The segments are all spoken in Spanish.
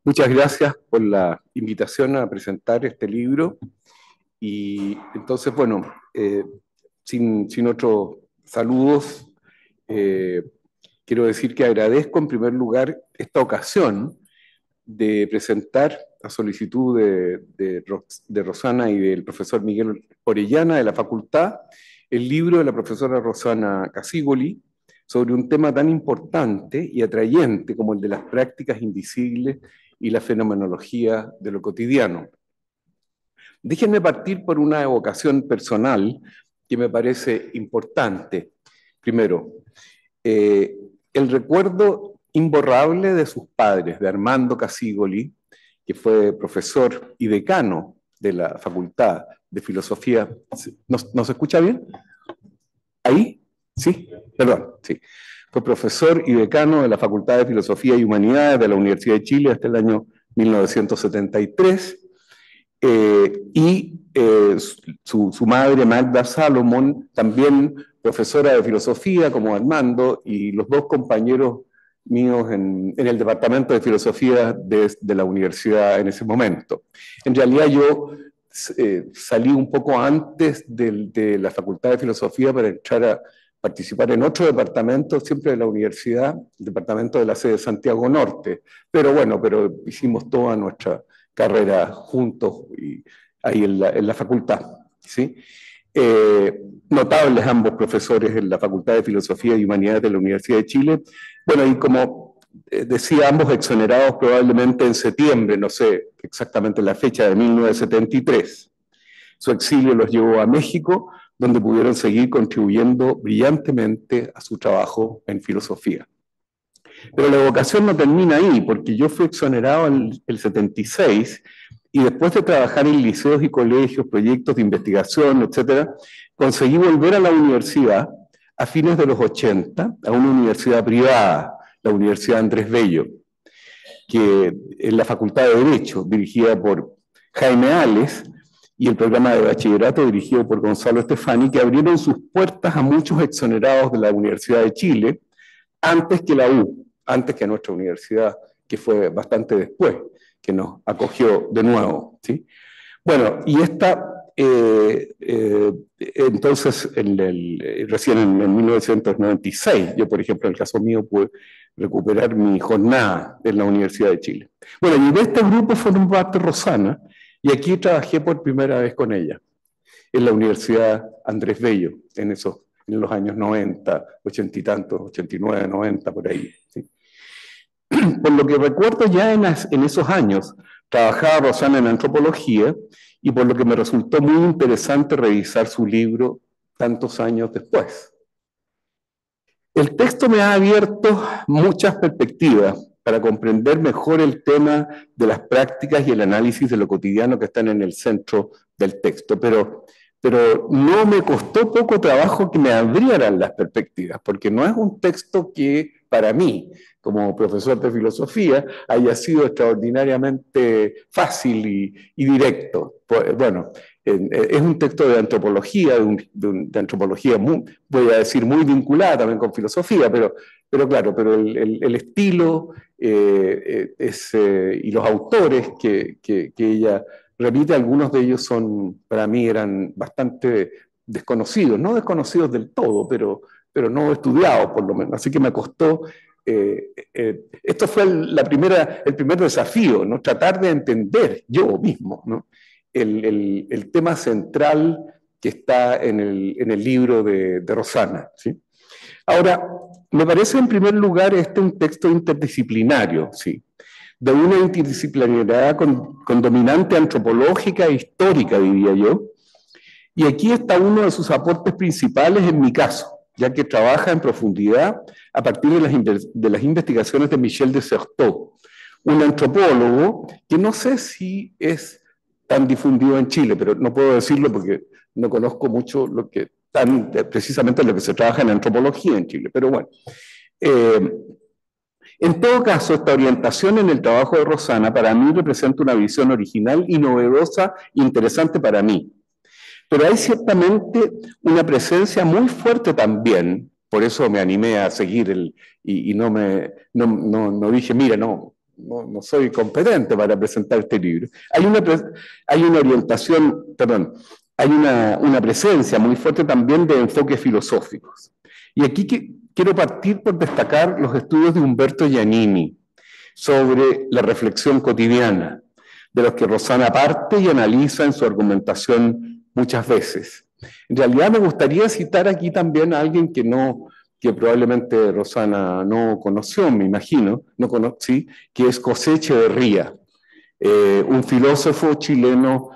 Muchas gracias por la invitación a presentar este libro. Y entonces, bueno, sin otros saludos, eh, quiero decir que agradezco en primer lugar esta ocasión de presentar a solicitud de Rosana y del profesor Miguel Orellana de la facultad el libro de la profesora Rosana Casigoli sobre un tema tan importante y atrayente como el de las prácticas invisibles y la fenomenología de lo cotidiano. Déjenme partir por una evocación personal que me parece importante. Primero, eh, el recuerdo imborrable de sus padres, de Armando Casigoli, que fue profesor y decano de la Facultad de Filosofía. ¿No se escucha bien? ¿Ahí? Sí, perdón, sí. Fue profesor y decano de la Facultad de Filosofía y Humanidades de la Universidad de Chile hasta el año 1973. Su madre, Magda Salomón, también profesora de filosofía como Armando, y los dos compañeros míos en el departamento de filosofía de la universidad en ese momento. En realidad yo salí un poco antes de la facultad de filosofía para entrar a participar en otro departamento, siempre de la universidad, el departamento de la sede de Santiago Norte. Pero bueno, pero hicimos toda nuestra carrera juntos y ahí en la facultad. ¿Sí? Notables ambos profesores en la Facultad de Filosofía y Humanidades de la Universidad de Chile. Bueno, y como decía, ambos exonerados probablemente en septiembre, no sé exactamente la fecha, de 1973. Su exilio los llevó a México, donde pudieron seguir contribuyendo brillantemente a su trabajo en filosofía. Pero la evocación no termina ahí, porque yo fui exonerado en el 76 y después de trabajar en liceos y colegios, proyectos de investigación, etcétera, conseguí volver a la universidad a fines de los 80, a una universidad privada, la Universidad Andrés Bello, que es la Facultad de Derecho, dirigida por Jaime Ales, y el programa de bachillerato dirigido por Gonzalo Estefani, que abrieron sus puertas a muchos exonerados de la Universidad de Chile, antes que la U, antes que nuestra universidad, que fue bastante después, que nos acogió de nuevo. ¿Sí? Bueno, y entonces, recién en 1996, yo por ejemplo, en el caso mío, pude recuperar mi jornada en la Universidad de Chile. Bueno, y de este grupo formó parte Rosana, y aquí trabajé por primera vez con ella, en la Universidad Andrés Bello, en los años 90, 80 y tantos, 89, 90, por ahí. ¿Sí? Por lo que recuerdo ya en esos años, trabajaba Rosana en antropología y por lo que me resultó muy interesante revisar su libro tantos años después. El texto me ha abierto muchas perspectivas para comprender mejor el tema de las prácticas y el análisis de lo cotidiano que están en el centro del texto, pero no me costó poco trabajo que me abrieran las perspectivas, porque no es un texto que para mí, como profesor de filosofía, haya sido extraordinariamente fácil y directo. Bueno, es un texto de antropología, de antropología, voy a decir, muy vinculada también con filosofía, pero claro, pero el estilo y los autores que ella repite, algunos de ellos para mí eran bastante desconocidos, no desconocidos del todo, pero no estudiados por lo menos. Así que me costó, esto fue el primer desafío, ¿no? Tratar de entender yo mismo, ¿no? El tema central que está en el libro de Rosana. ¿Sí? Ahora, me parece en primer lugar un texto interdisciplinario, ¿sí? De una interdisciplinariedad con dominante antropológica e histórica, diría yo. Y aquí está uno de sus aportes principales en mi caso, ya que trabaja en profundidad a partir de las investigaciones de Michel de Certeau, un antropólogo que no sé si es tan difundido en Chile, pero no puedo decirlo porque no conozco mucho precisamente lo que se trabaja en antropología en Chile, pero bueno. En todo caso, esta orientación en el trabajo de Rosana para mí representa una visión original y novedosa, interesante para mí. Pero hay ciertamente una presencia muy fuerte también, por eso me animé a seguir y no dije, mira, no, no soy competente para presentar este libro. Hay una orientación, perdón, hay una presencia muy fuerte también de enfoques filosóficos. Y aquí quiero partir por destacar los estudios de Umberto Giannini sobre la reflexión cotidiana, de los que Rosana parte y analiza en su argumentación muchas veces. En realidad me gustaría citar aquí también a alguien que probablemente Rosana no conoció, me imagino, no conocí, que es José Echeverría, un filósofo chileno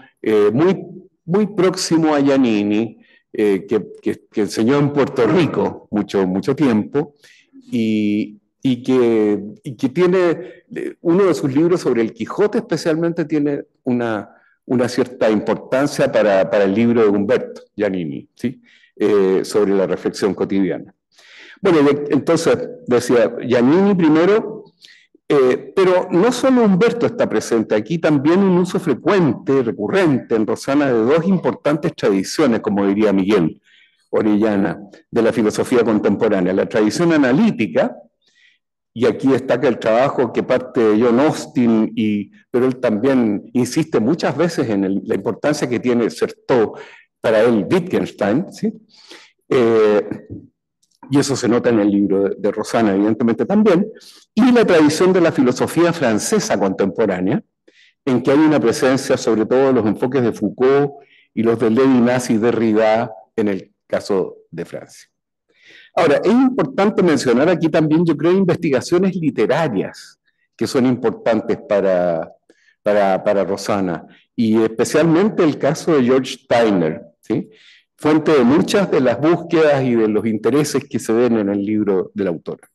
muy próximo a Giannini, que enseñó en Puerto Rico mucho tiempo, y que tiene, uno de sus libros sobre el Quijote especialmente tiene una cierta importancia para el libro de Umberto Giannini, ¿sí? Sobre la reflexión cotidiana. Bueno, entonces decía Giannini primero, pero no solo Umberto está presente, aquí también un uso frecuente, recurrente en Rosana de dos importantes tradiciones, como diría Miguel Orellana, de la filosofía contemporánea, la tradición analítica, y aquí destaca el trabajo que parte de John Austin, pero él también insiste muchas veces en la importancia que tiene Certeau para él, Wittgenstein, ¿sí? Y eso se nota en el libro de Rosana, evidentemente también, y la tradición de la filosofía francesa contemporánea, en que hay una presencia sobre todo de los enfoques de Foucault y los de Levinas y Derrida en el caso de Francia. Ahora, es importante mencionar aquí también, yo creo, investigaciones literarias que son importantes para Rosana, y especialmente el caso de George Steiner, ¿sí? Fuente de muchas de las búsquedas y de los intereses que se ven en el libro de la autora.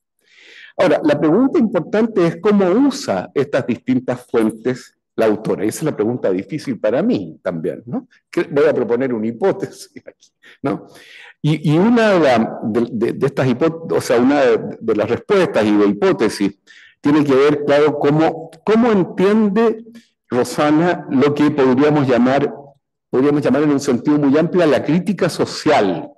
Ahora, la pregunta importante es cómo usa estas distintas fuentes la autora. Esa es la pregunta difícil para mí también, ¿no? Voy a proponer una hipótesis aquí, ¿no? Y una de estas hipótesis, o sea, una de las respuestas y de hipótesis tiene que ver, claro, cómo entiende Rosana lo que podríamos llamar en un sentido muy amplio la crítica social,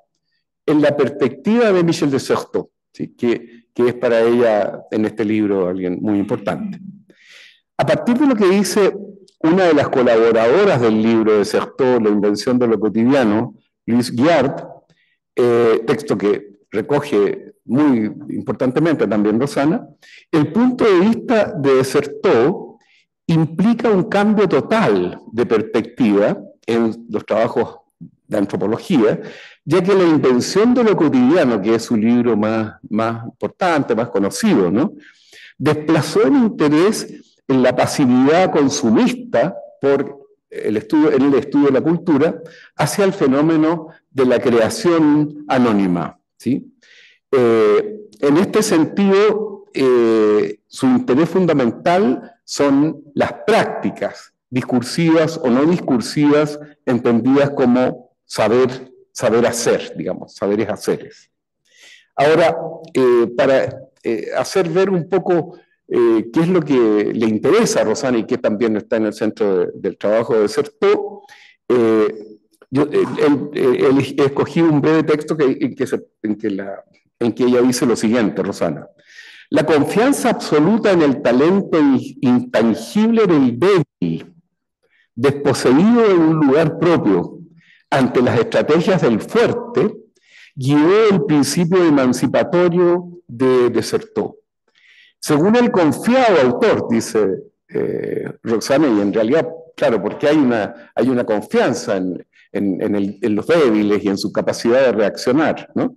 en la perspectiva de Michel de Certeau, ¿sí? que es para ella en este libro alguien muy importante. A partir de lo que dice una de las colaboradoras del libro de Certeau, La invención de lo cotidiano, Louise Guiard, texto que recoge muy importantemente también Rosana, el punto de vista de Certeau implica un cambio total de perspectiva en los trabajos de antropología, ya que la invención de lo cotidiano, que es su libro más importante, más conocido, ¿no? Desplazó el interés en la pasividad consumista en el estudio de la cultura hacia el fenómeno de la creación anónima, ¿sí? En este sentido, su interés fundamental son las prácticas discursivas o no discursivas, entendidas como saber hacer, digamos, saberes haceres. Ahora, para hacer ver un poco qué es lo que le interesa a Rosana y que también está en el centro del trabajo de Certeau, yo escogí un breve texto en que ella dice lo siguiente, Rosana. La confianza absoluta en el talento intangible del débil, desposeído de un lugar propio, ante las estrategias del fuerte, guió el principio emancipatorio de Certeau. Según el confiado autor, dice Roxana, y en realidad, claro, porque hay una confianza en los débiles y en su capacidad de reaccionar, ¿no?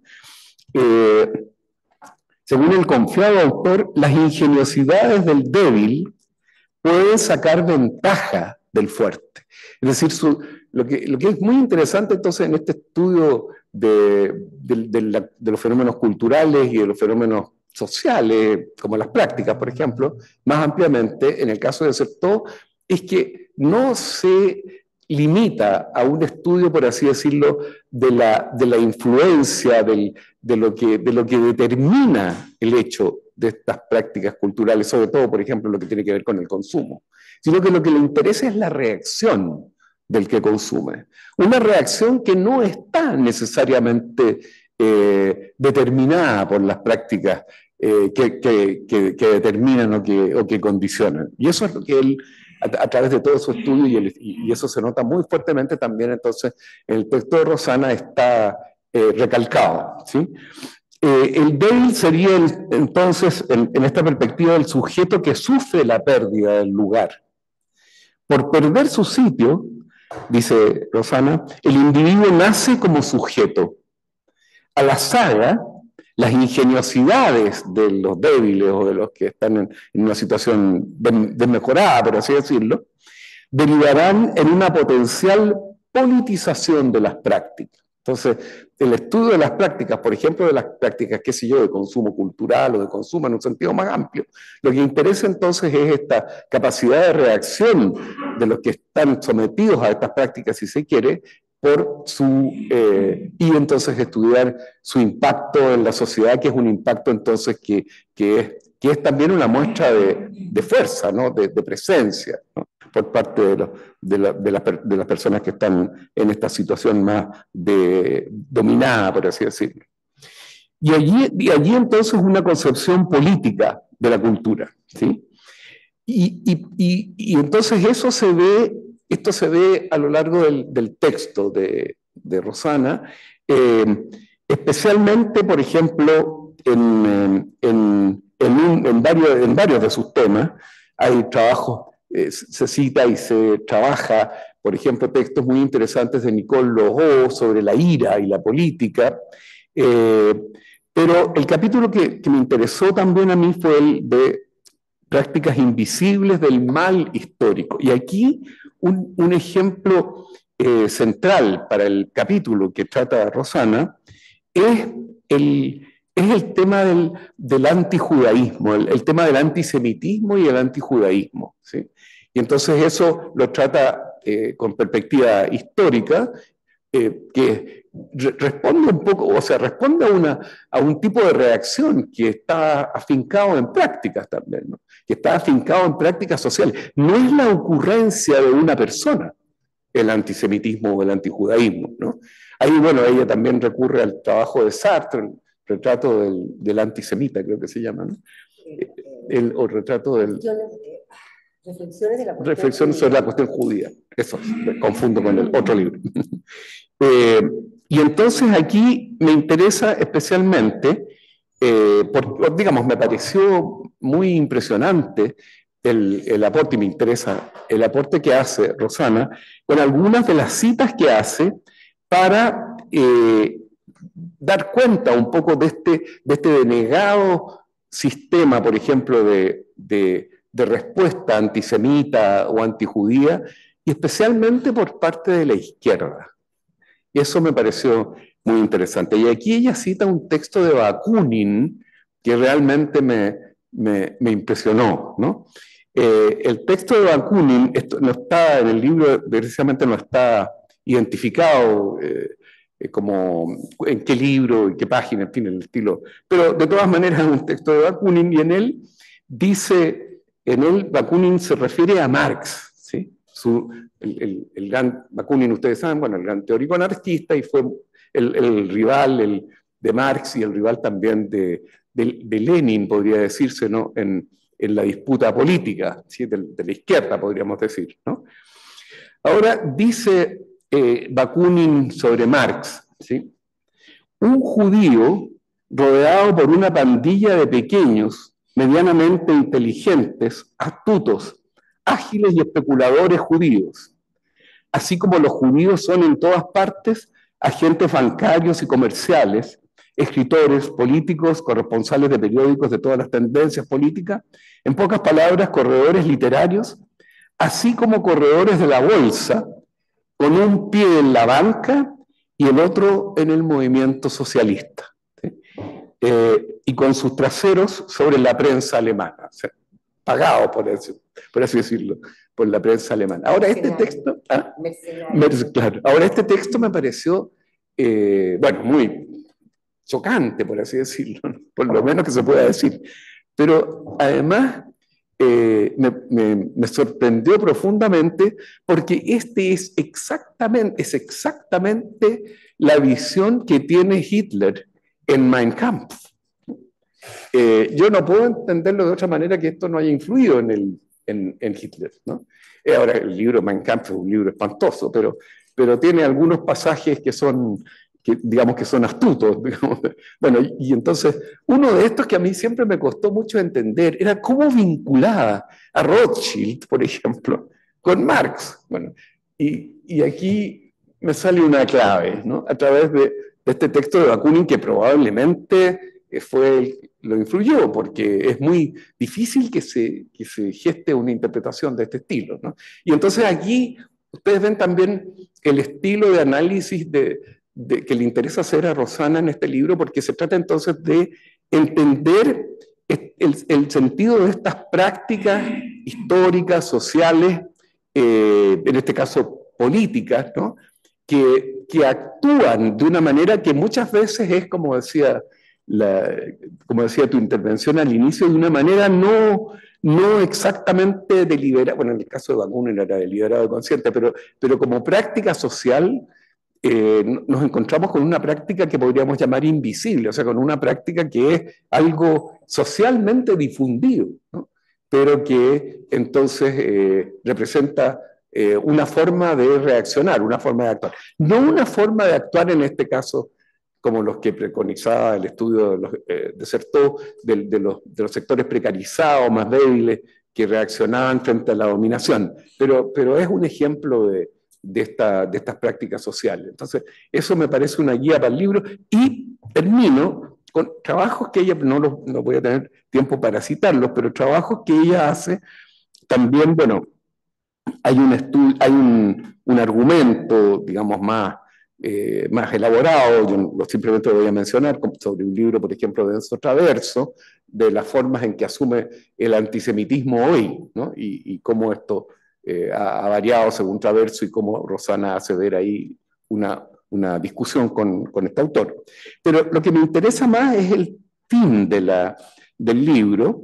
Según el confiado autor, las ingeniosidades del débil pueden sacar ventaja del fuerte. Es decir, lo que es muy interesante entonces en este estudio de los fenómenos culturales y de los fenómenos sociales, como las prácticas, por ejemplo, más ampliamente, en el caso de Certeau, es que no se limita a un estudio, por así decirlo, de la influencia, de lo que determina el hecho de estas prácticas culturales, sobre todo, por ejemplo, lo que tiene que ver con el consumo, sino que lo que le interesa es la reacción del que consume. Una reacción que no está necesariamente determinada por las prácticas que determinan o que condicionan. Y eso es lo que él, a través de todo su estudio, y eso se nota muy fuertemente también entonces en el texto de Rosana, está recalcado, ¿sí? El débil sería entonces, en esta perspectiva, el sujeto que sufre la pérdida del lugar. Por perder su sitio, dice Rosana, el individuo nace como sujeto. A la saga, las ingeniosidades de los débiles o de los que están en una situación desmejorada, por así decirlo, derivarán en una potencial politización de las prácticas. Entonces, el estudio de las prácticas, por ejemplo, de las prácticas, qué sé yo, de consumo cultural o de consumo en un sentido más amplio, lo que interesa entonces es esta capacidad de reacción de los que están sometidos a estas prácticas, si se quiere, y entonces estudiar su impacto en la sociedad, que es un impacto entonces que es también una muestra de fuerza, ¿no? de presencia, ¿no? Por parte de las personas que están en esta situación más dominada, por así decirlo. Y allí entonces una concepción política de la cultura, ¿sí? Y entonces esto se ve a lo largo del texto de Rosana, especialmente, por ejemplo, en varios de sus temas. Hay trabajos, se cita y se trabaja, por ejemplo, textos muy interesantes de Nicole Logó sobre la ira y la política, pero el capítulo que me interesó también a mí fue el de prácticas invisibles del mal histórico. Y aquí un ejemplo central para el capítulo que trata Rosana es el tema del antijudaísmo, el tema del antisemitismo y el antijudaísmo, ¿sí? Y entonces eso lo trata con perspectiva histórica, que responde un poco, o sea, responde a un tipo de reacción que está afincado en prácticas también, ¿no? Que está afincado en prácticas sociales. No es la ocurrencia de una persona el antisemitismo o el antijudaísmo, ¿no? Ahí, bueno, ella también recurre al trabajo de Sartre, el retrato del antisemita, creo que se llama, ¿no? O retrato del... Reflexiones sobre la cuestión judía. Eso, me confundo con el otro libro. Y entonces aquí me interesa especialmente, digamos, me pareció muy impresionante el aporte, y me interesa el aporte que hace Rosana con algunas de las citas que hace para dar cuenta un poco de este denegado sistema, por ejemplo, de respuesta antisemita o antijudía, y especialmente por parte de la izquierda. Y eso me pareció muy interesante. Y aquí ella cita un texto de Bakunin que realmente me impresionó, ¿no? El texto de Bakunin, esto no está en el libro, precisamente no está identificado como en qué libro, en qué página, en fin, el estilo. Pero de todas maneras es un texto de Bakunin y en él Bakunin se refiere a Marx, ¿sí? El gran Bakunin, ustedes saben, bueno, el gran teórico anarquista, y fue el rival de Marx y el rival también de Lenin, podría decirse, ¿no? En la disputa política, ¿sí? de la izquierda, podríamos decir, ¿no? Ahora dice Bakunin sobre Marx, ¿sí? Un judío rodeado por una pandilla de pequeños, medianamente inteligentes, astutos, ágiles y especuladores judíos. Así como los judíos son en todas partes agentes bancarios y comerciales, escritores, políticos, corresponsales de periódicos de todas las tendencias políticas, en pocas palabras, corredores literarios, así como corredores de la bolsa, con un pie en la banca y el otro en el movimiento socialista, ¿sí? Y con sus traseros sobre la prensa alemana, o sea, pagado por así decirlo, por la prensa alemana. Ahora este texto, claro, ahora este texto me pareció, bueno, muy chocante, por así decirlo, ¿no? Por lo menos que se pueda decir, pero además me sorprendió profundamente porque es exactamente la visión que tiene Hitler en Mein Kampf. Yo no puedo entenderlo de otra manera que esto no haya influido en Hitler, ¿no? Ahora, el libro Mein Kampf es un libro espantoso, pero tiene algunos pasajes que son, que, digamos que son astutos. Digamos. Bueno, y entonces, uno de estos que a mí siempre me costó mucho entender era cómo vinculaba a Rothschild, por ejemplo, con Marx. Bueno, y aquí me sale una clave, ¿no? A través de este texto de Bakunin que probablemente lo influyó, porque es muy difícil que se geste una interpretación de este estilo, ¿no? Y entonces aquí ustedes ven también el estilo de análisis que le interesa hacer a Rosana en este libro, porque se trata entonces de entender el sentido de estas prácticas históricas, sociales, en este caso políticas, ¿no? Que actúan de una manera que muchas veces es, como decía tu intervención al inicio, de una manera no exactamente deliberada, bueno, en el caso de Bakunin era deliberado y consciente, pero como práctica social nos encontramos con una práctica que podríamos llamar invisible, o sea, con una práctica que es algo socialmente difundido, ¿no? Pero que entonces representa una forma de reaccionar, una forma de actuar. No una forma de actuar en este caso como los que preconizaba el estudio de Certeau, de los sectores precarizados, más débiles, que reaccionaban frente a la dominación. Pero es un ejemplo de estas prácticas sociales. Entonces, eso me parece una guía para el libro. Y termino con trabajos que ella, no voy a tener tiempo para citarlos, pero trabajos que ella hace también, bueno, hay un argumento, digamos, más elaborado, yo simplemente lo voy a mencionar, sobre un libro, por ejemplo, de Enzo Traverso, de las formas en que asume el antisemitismo hoy, ¿no? Y cómo esto ha variado según Traverso y cómo Rosana hace ver ahí una discusión con este autor. Pero lo que me interesa más es el fin del libro,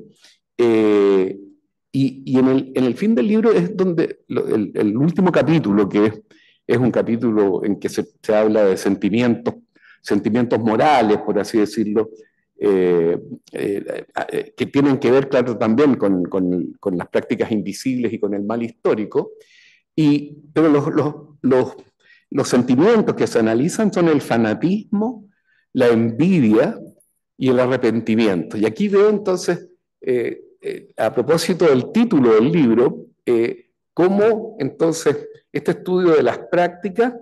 y en el fin del libro es donde el último capítulo, que es un capítulo en que se habla de sentimientos morales, por así decirlo, que tienen que ver, claro, también con las prácticas invisibles y con el mal histórico. Pero los sentimientos que se analizan son el fanatismo, la envidia y el arrepentimiento. Y aquí veo entonces, a propósito del título del libro, cómo entonces este estudio de las prácticas,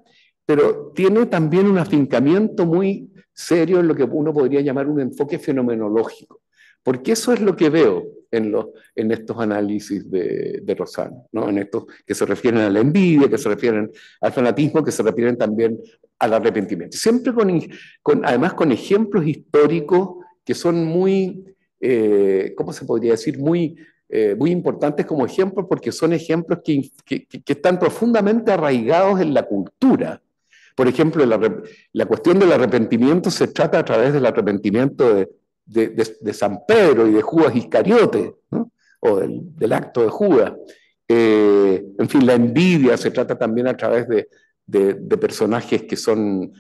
pero tiene también un afincamiento muy serio en lo que uno podría llamar un enfoque fenomenológico, porque eso es lo que veo en estos análisis de Rosana, ¿no? En estos que se refieren a la envidia, que se refieren al fanatismo, que se refieren también al arrepentimiento. Siempre además con ejemplos históricos que son muy, ¿cómo se podría decir? Muy importantes como ejemplos, porque son ejemplos que están profundamente arraigados en la cultura. Por ejemplo, la cuestión del arrepentimiento se trata a través del arrepentimiento de San Pedro y de Judas Iscariote, ¿no? O del acto de Judas. En fin, la envidia se trata también a través de personajes que son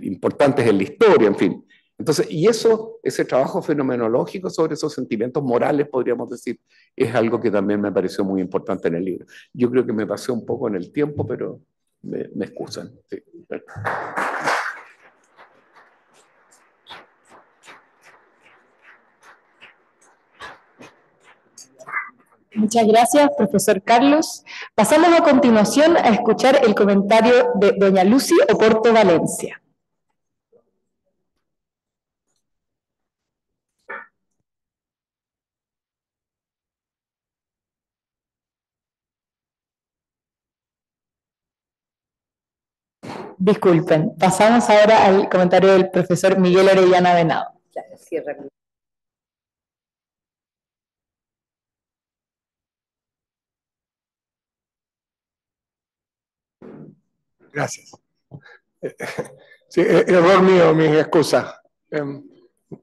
importantes en la historia, en fin. Entonces, y ese trabajo fenomenológico sobre esos sentimientos morales, podríamos decir, es algo que también me pareció muy importante en el libro. Yo creo que me pasé un poco en el tiempo, pero me excusan. Sí. Muchas gracias, profesor Carlos. Pasamos a continuación a escuchar el comentario de doña Lucy Oporto Valencia. Disculpen, pasamos ahora al comentario del profesor Miguel Orellana Venado. Gracias. Sí, error mío, mis excusas.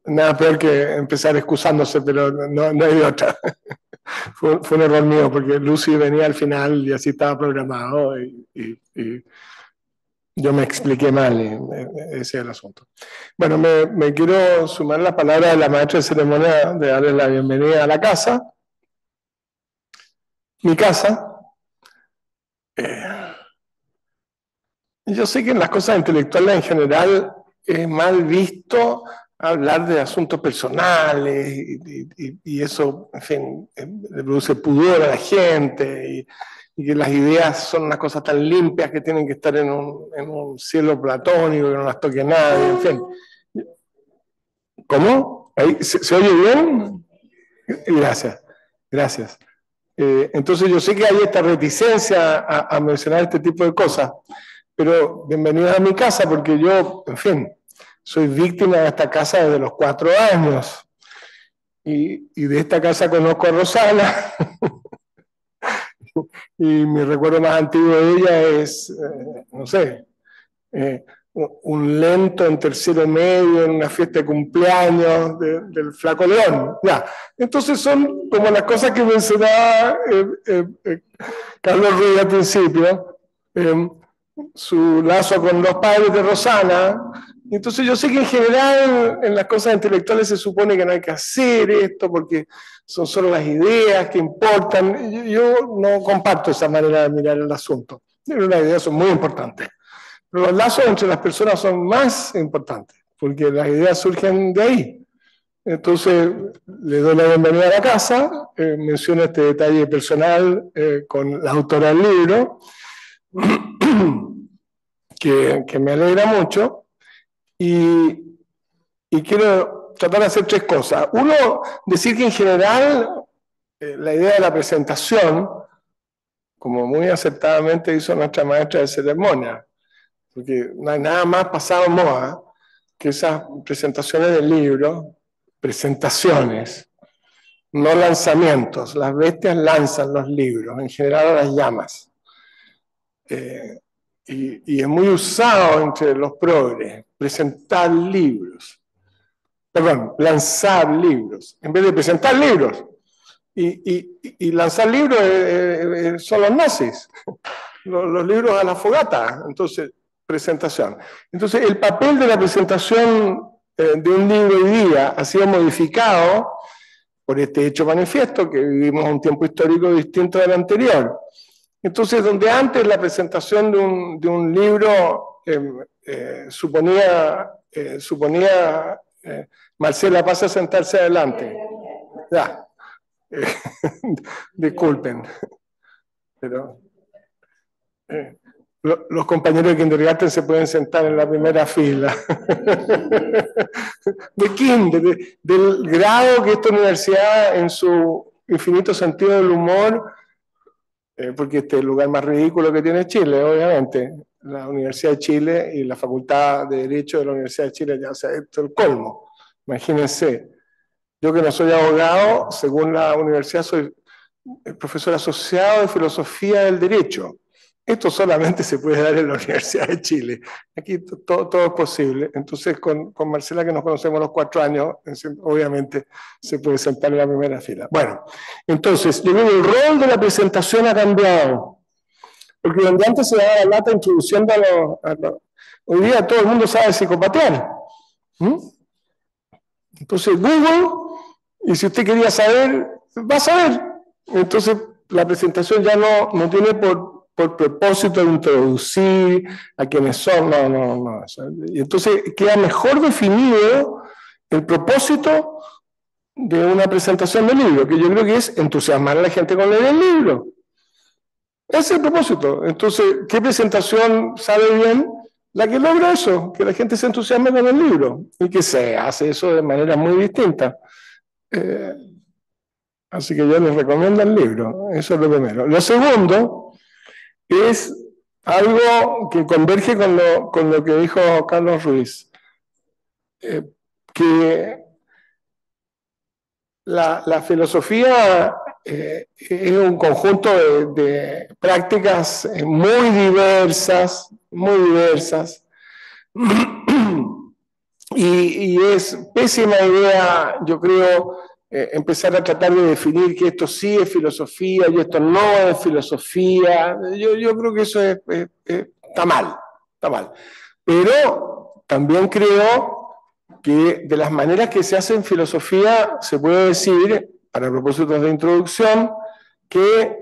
Nada peor que empezar excusándose, pero no hay de otra. Fue un error mío, porque Lucy venía al final y así estaba programado. Y Yo me expliqué mal, ese es el asunto. Bueno, me quiero sumar la palabra de la maestra de ceremonia de darle la bienvenida a la casa. Mi casa. Yo sé que en las cosas intelectuales en general es mal visto hablar de asuntos personales y eso, en fin, le produce pudor a la gente y que las ideas son unas cosas tan limpias que tienen que estar en un cielo platónico, que no las toque nadie, en fin. ¿Cómo? ¿Ahí, se oye bien? Gracias, gracias. Entonces yo sé que hay esta reticencia a mencionar este tipo de cosas, pero bienvenidos a mi casa porque yo, en fin, soy víctima de esta casa desde los 4 años y de esta casa conozco a Rosana y mi recuerdo más antiguo de ella es, no sé, un lento en tercero medio en una fiesta de cumpleaños del Flaco León. Ya. Entonces son como las cosas que mencionaba Carlos Ruiz al principio, su lazo con los padres de Rosana. Entonces yo sé que en general en las cosas intelectuales se supone que no hay que hacer esto porque son solo las ideas que importan. Yo no comparto esa manera de mirar el asunto. Pero las ideas son muy importantes. Pero los lazos entre las personas son más importantes, porque las ideas surgen de ahí. Entonces, le doy la bienvenida a la casa, menciono este detalle personal con la autora del libro, que me alegra mucho, y quiero tratar de hacer 3 cosas. Uno, decir que en general la idea de la presentación, como muy acertadamente hizo nuestra maestra de ceremonia, porque no hay nada más pasado en moda que esas presentaciones del libro, presentaciones, no lanzamientos. Las bestias lanzan los libros, en general a las llamas. Y es muy usado entre los progres, presentar libros. Perdón, lanzar libros, en vez de presentar libros. Y lanzar libros son los nazis, los libros a la fogata. Entonces, presentación. Entonces, el papel de la presentación de un libro hoy día ha sido modificado por este hecho manifiesto, que vivimos un tiempo histórico distinto del anterior. Entonces, donde antes la presentación de un libro suponía Marcela, pasa a sentarse adelante. Ya. Disculpen. Pero... los compañeros de kindergarten se pueden sentar en la primera fila. De kinder, del grado que esta universidad, en su infinito sentido del humor, porque este es el lugar más ridículo que tiene Chile, obviamente, la Universidad de Chile y la Facultad de Derecho de la Universidad de Chile, ya sea esto es el colmo. Imagínense, yo que no soy abogado, según la universidad soy profesor asociado de Filosofía del Derecho. Esto solamente se puede dar en la Universidad de Chile. Aquí todo es posible. Entonces, con Marcela, que nos conocemos los 4 años, obviamente se puede sentar en la primera fila. Bueno, entonces, yo creo que el rol de la presentación ha cambiado. Porque donde antes se daba la lata introduciendo a los... Hoy día todo el mundo sabe psicopatear. Entonces, Google, y si usted quería saber, va a saber. Entonces, la presentación ya no tiene por propósito de introducir a quienes son, no. Y entonces queda mejor definido el propósito de una presentación del libro, que yo creo que es entusiasmar a la gente con leer el libro. Ese es el propósito. Entonces, ¿qué presentación sabe bien? La que logra eso, que la gente se entusiasme con el libro, y que se hace eso de manera muy distinta. Así que yo les recomiendo el libro, eso es lo primero. Lo segundo es algo que converge con lo que dijo Carlos Ruiz, que la filosofía es un conjunto de prácticas muy diversas, y es pésima idea, yo creo, empezar a tratar de definir que esto sí es filosofía y esto no es filosofía. Yo creo que eso está mal, está mal. Pero también creo que de las maneras que se hace en filosofía se puede decir, para propósitos de introducción, que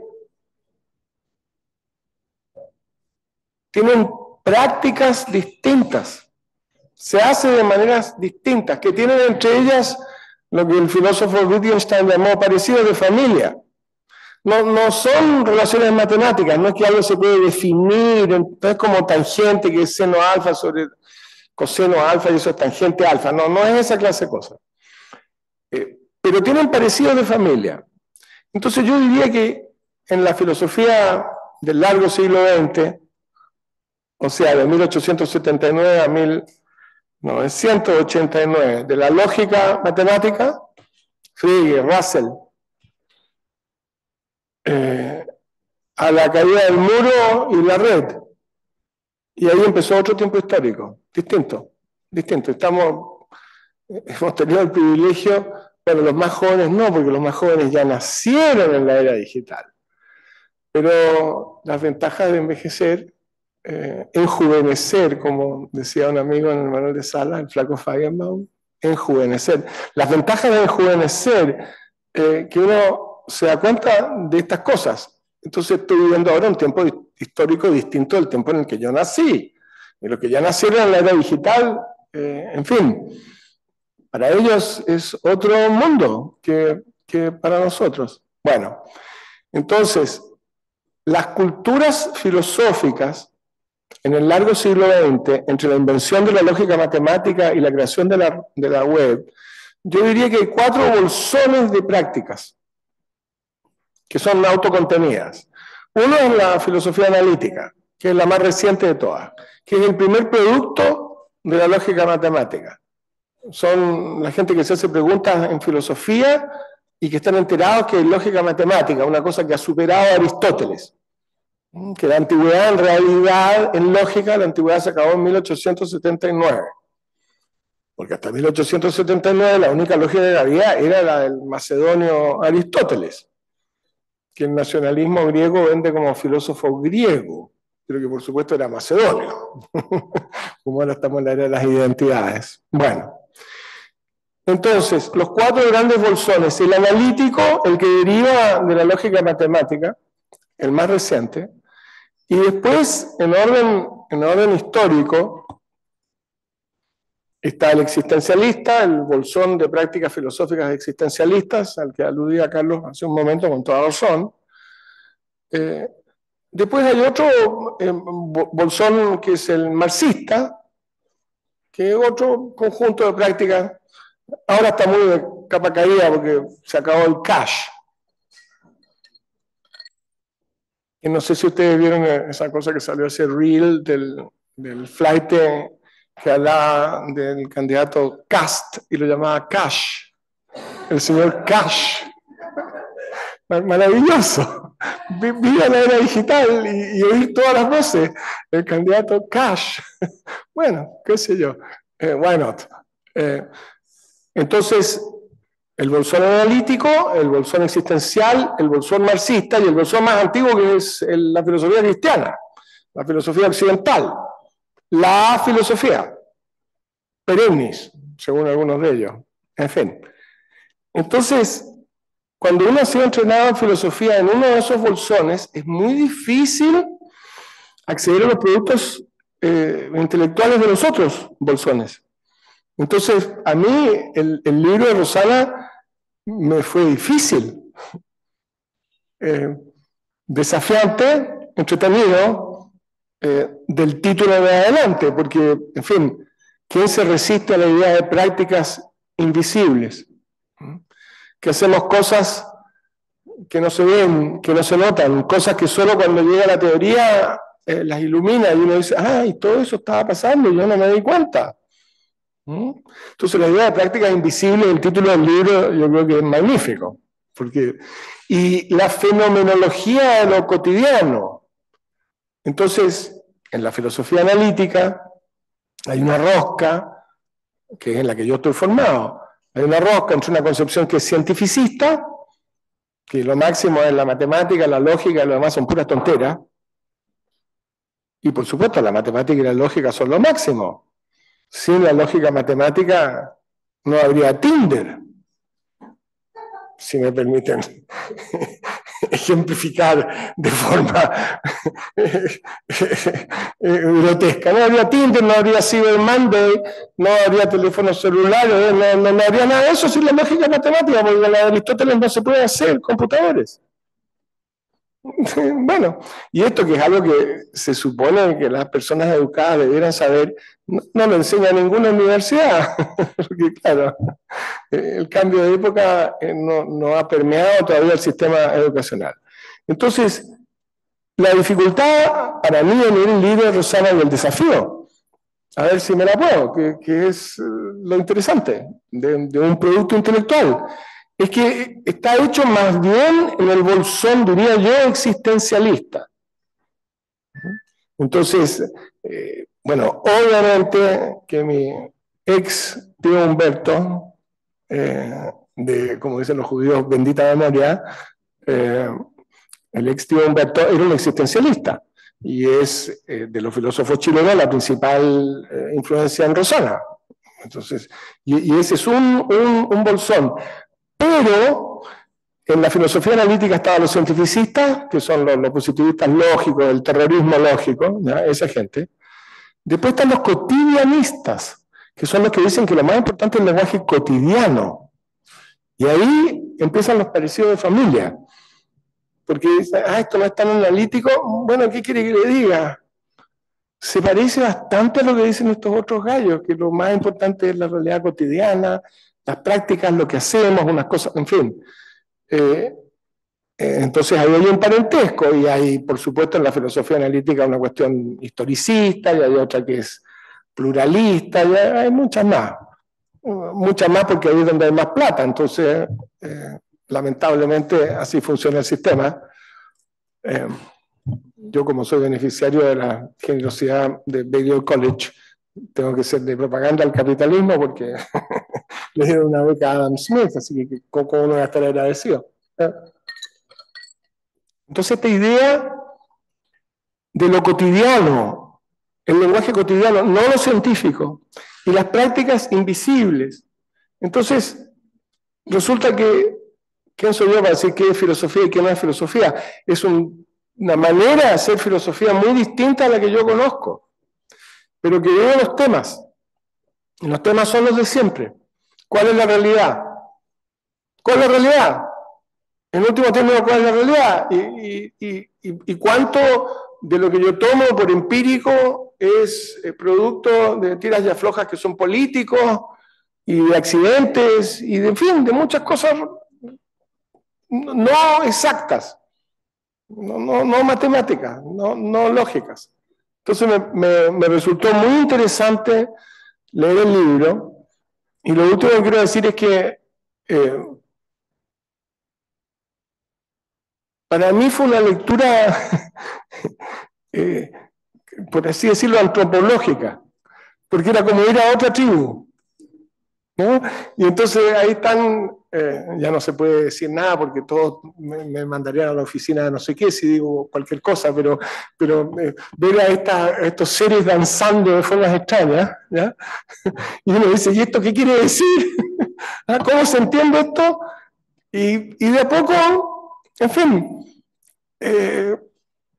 tienen prácticas distintas, se hace de maneras distintas, que tienen entre ellas lo que el filósofo Wittgenstein llamó parecidos de familia. No son relaciones matemáticas, no es que algo se puede definir, no es como tangente, que es seno alfa sobre coseno alfa y eso es tangente alfa, no es esa clase de cosas. Pero tienen parecidos de familia. Entonces yo diría que en la filosofía del largo siglo XX, o sea, de 1879 a 1989, de la lógica matemática, Frege, Russell, a la caída del muro y la red. Y ahí empezó otro tiempo histórico, distinto. Hemos tenido el privilegio, pero los más jóvenes no, porque los más jóvenes ya nacieron en la era digital. Pero las ventajas de envejecer, enjuvenecer, como decía un amigo en el manual de Sala, el flaco Feigenbaum, enjuvenecer. Las ventajas de enjuvenecer, que uno se da cuenta de estas cosas. Entonces estoy viviendo ahora un tiempo histórico distinto del tiempo en el que yo nací. Y los que ya nacieron en la era digital, en fin, para ellos es otro mundo que para nosotros. Bueno, entonces, las culturas filosóficas en el largo siglo XX, entre la invención de la lógica matemática y la creación de la web, yo diría que hay 4 bolsones de prácticas que son autocontenidas. Uno es la filosofía analítica, que es la más reciente de todas, que es el primer producto de la lógica matemática. Son la gente que se hace preguntas en filosofía y que están enterados que es lógica matemática, una cosa que ha superado a Aristóteles. Que la antigüedad, en realidad, en lógica, la antigüedad se acabó en 1879. Porque hasta 1879 la única lógica que había era la del macedonio Aristóteles, que el nacionalismo griego vende como filósofo griego, pero que por supuesto era macedonio, como ahora estamos en la era de las identidades. Bueno, entonces, los 4 grandes bolsones, el analítico, el que deriva de la lógica matemática, el más reciente, y después, en orden histórico, está el existencialista, el bolsón de prácticas filosóficas existencialistas, al que aludía Carlos hace un momento con toda razón. Después hay otro bolsón que es el marxista, que es otro conjunto de prácticas. Ahora está muy de capa caída porque se acabó el cash. Y no sé si ustedes vieron esa cosa que salió ese reel del flight que hablaba del candidato Cast y lo llamaba Cash, el señor Cash. Maravilloso. Viva la era digital y oír todas las voces. El candidato Cash. Bueno, qué sé yo. Why not? Entonces, el bolsón analítico, el bolsón existencial, el bolsón marxista y el bolsón más antiguo que es la filosofía cristiana, la filosofía occidental, la filosofía perennis, según algunos de ellos. En fin. Entonces, cuando uno ha sido entrenado en filosofía en uno de esos bolsones, es muy difícil acceder a los productos intelectuales de los otros bolsones. Entonces, a mí el libro de Rosana me fue difícil, desafiante, entretenido, del título de adelante, porque, en fin, ¿quién se resiste a la idea de prácticas invisibles? Que hacemos cosas que no se ven, que no se notan, cosas que solo cuando llega la teoría las ilumina y uno dice, ¡ay, todo eso estaba pasando y yo no me di cuenta! Entonces la idea de práctica invisible del título del libro yo creo que es magnífico. Y la fenomenología de lo cotidiano. Entonces, en la filosofía analítica hay una rosca, que es en la que yo estoy formado. Hay una rosca entre una concepción que es cientificista, que lo máximo es la matemática, la lógica y lo demás son puras tonteras, Y por supuesto, la matemática y la lógica son lo máximo. Sin la lógica matemática no habría Tinder, si me permiten ejemplificar de forma grotesca. No habría Tinder, no habría Cyber Monday, no habría teléfonos celulares, no habría nada de eso sin la lógica matemática, porque la de Aristóteles no se puede hacer computadores. Bueno, y esto que es algo que se supone que las personas educadas debieran saber, no lo enseña ninguna universidad, porque claro, el cambio de época no ha permeado todavía el sistema educacional. Entonces, la dificultad para mí en el libro, Rosana, y el desafío, a ver si me la puedo, que es lo interesante de un producto intelectual, es que está hecho más bien en el bolsón, diría yo, existencialista. Entonces, bueno, obviamente que mi ex tío Humberto, como dicen los judíos, bendita memoria, el ex tío Humberto era un existencialista y es de los filósofos chilenos la principal influencia en Rosana. Entonces, y ese es un bolsón. Pero en la filosofía analítica estaban los cientificistas, que son los positivistas lógicos, el terrorismo lógico, ¿ya? Esa gente. Después están los cotidianistas, que son los que dicen que lo más importante es el lenguaje cotidiano. Y ahí empiezan los parecidos de familia. Porque dicen, esto no es tan analítico, bueno, ¿qué quiere que le diga? Se parece bastante a lo que dicen estos otros gallos, que lo más importante es la realidad cotidiana, las prácticas, lo que hacemos, unas cosas, en fin. Entonces ahí hay un parentesco, y hay, por supuesto, en la filosofía analítica una cuestión historicista, y hay otra que es pluralista, y hay muchas más porque ahí es donde hay más plata. Entonces, lamentablemente, así funciona el sistema. Yo, como soy beneficiario de la generosidad de Balliol College, tengo que ser de propaganda al capitalismo porque le dieron una beca a Adam Smith, así que ¿cómo no voy a estar agradecido? Entonces, esta idea de lo cotidiano, el lenguaje cotidiano, no lo científico, y las prácticas invisibles. Entonces, resulta que, ¿quién soy yo para decir qué es filosofía y qué no es filosofía? Es una manera de hacer filosofía muy distinta a la que yo conozco, pero que veo los temas. Y los temas son los de siempre. ¿Cuál es la realidad? ¿Cuál es la realidad? En último término, ¿cuál es la realidad? ¿Y cuánto de lo que yo tomo por empírico es producto de tiras y aflojas que son políticos y de accidentes y de, en fin, de muchas cosas no exactas, no matemáticas, no lógicas? Entonces me resultó muy interesante leer el libro, y lo último que quiero decir es que para mí fue una lectura, por así decirlo, antropológica, porque era como ir a otra tribu, ¿no? Y entonces ahí están, ya no se puede decir nada porque todos me mandarían a la oficina de no sé qué si digo cualquier cosa, pero ver a estos seres danzando de formas extrañas, ¿ya? Y uno dice, ¿y esto qué quiere decir? ¿Cómo se entiende esto? Y de a poco, en fin,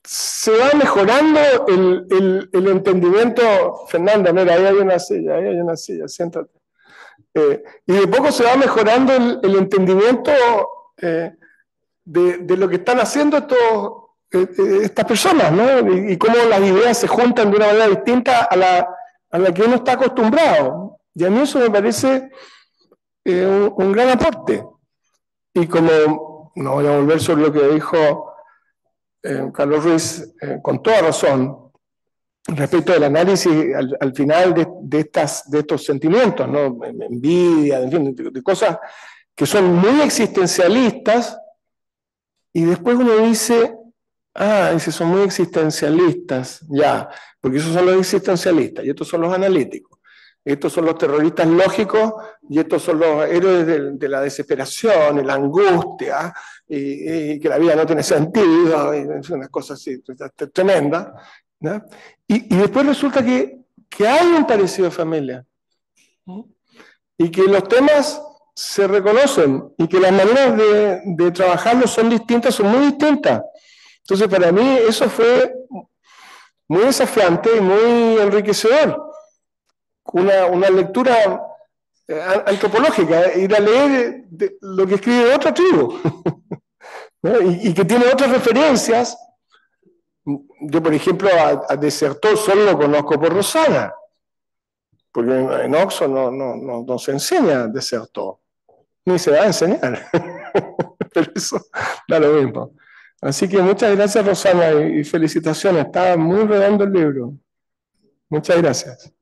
se va mejorando el entendimiento. Fernanda, mira, ahí hay una silla, siéntate. Y de poco se va mejorando el entendimiento de lo que están haciendo estas personas, ¿no? Y cómo las ideas se juntan de una manera distinta a la que uno está acostumbrado. Y a mí eso me parece un gran aporte. Y como no voy a volver sobre lo que dijo Carlos Ruiz, con toda razón, respecto del análisis al final de estos sentimientos, ¿no? Envidia, en fin, de cosas que son muy existencialistas, y después uno dice, dice, son muy existencialistas, ya, porque esos son los existencialistas, y estos son los analíticos. Estos son los terroristas lógicos, y estos son los héroes de la desesperación, y la angustia, y que la vida no tiene sentido, y unas cosas así tremendas. ¿ya? Y después resulta que hay un parecido de familia, ¿no? Y que los temas se reconocen y que las maneras de trabajarlos son distintas, son muy distintas. Entonces, para mí eso fue muy desafiante y muy enriquecedor. Una lectura antropológica, ir a leer lo que escribe otra tribu, ¿no? Y que tiene otras referencias. Yo, por ejemplo, a Desertor solo lo conozco por Rosana, porque en Oxford no se enseña Desertor, ni se va a enseñar, pero eso da lo mismo. Así que muchas gracias, Rosana, y felicitaciones, está muy redondo el libro. Muchas gracias.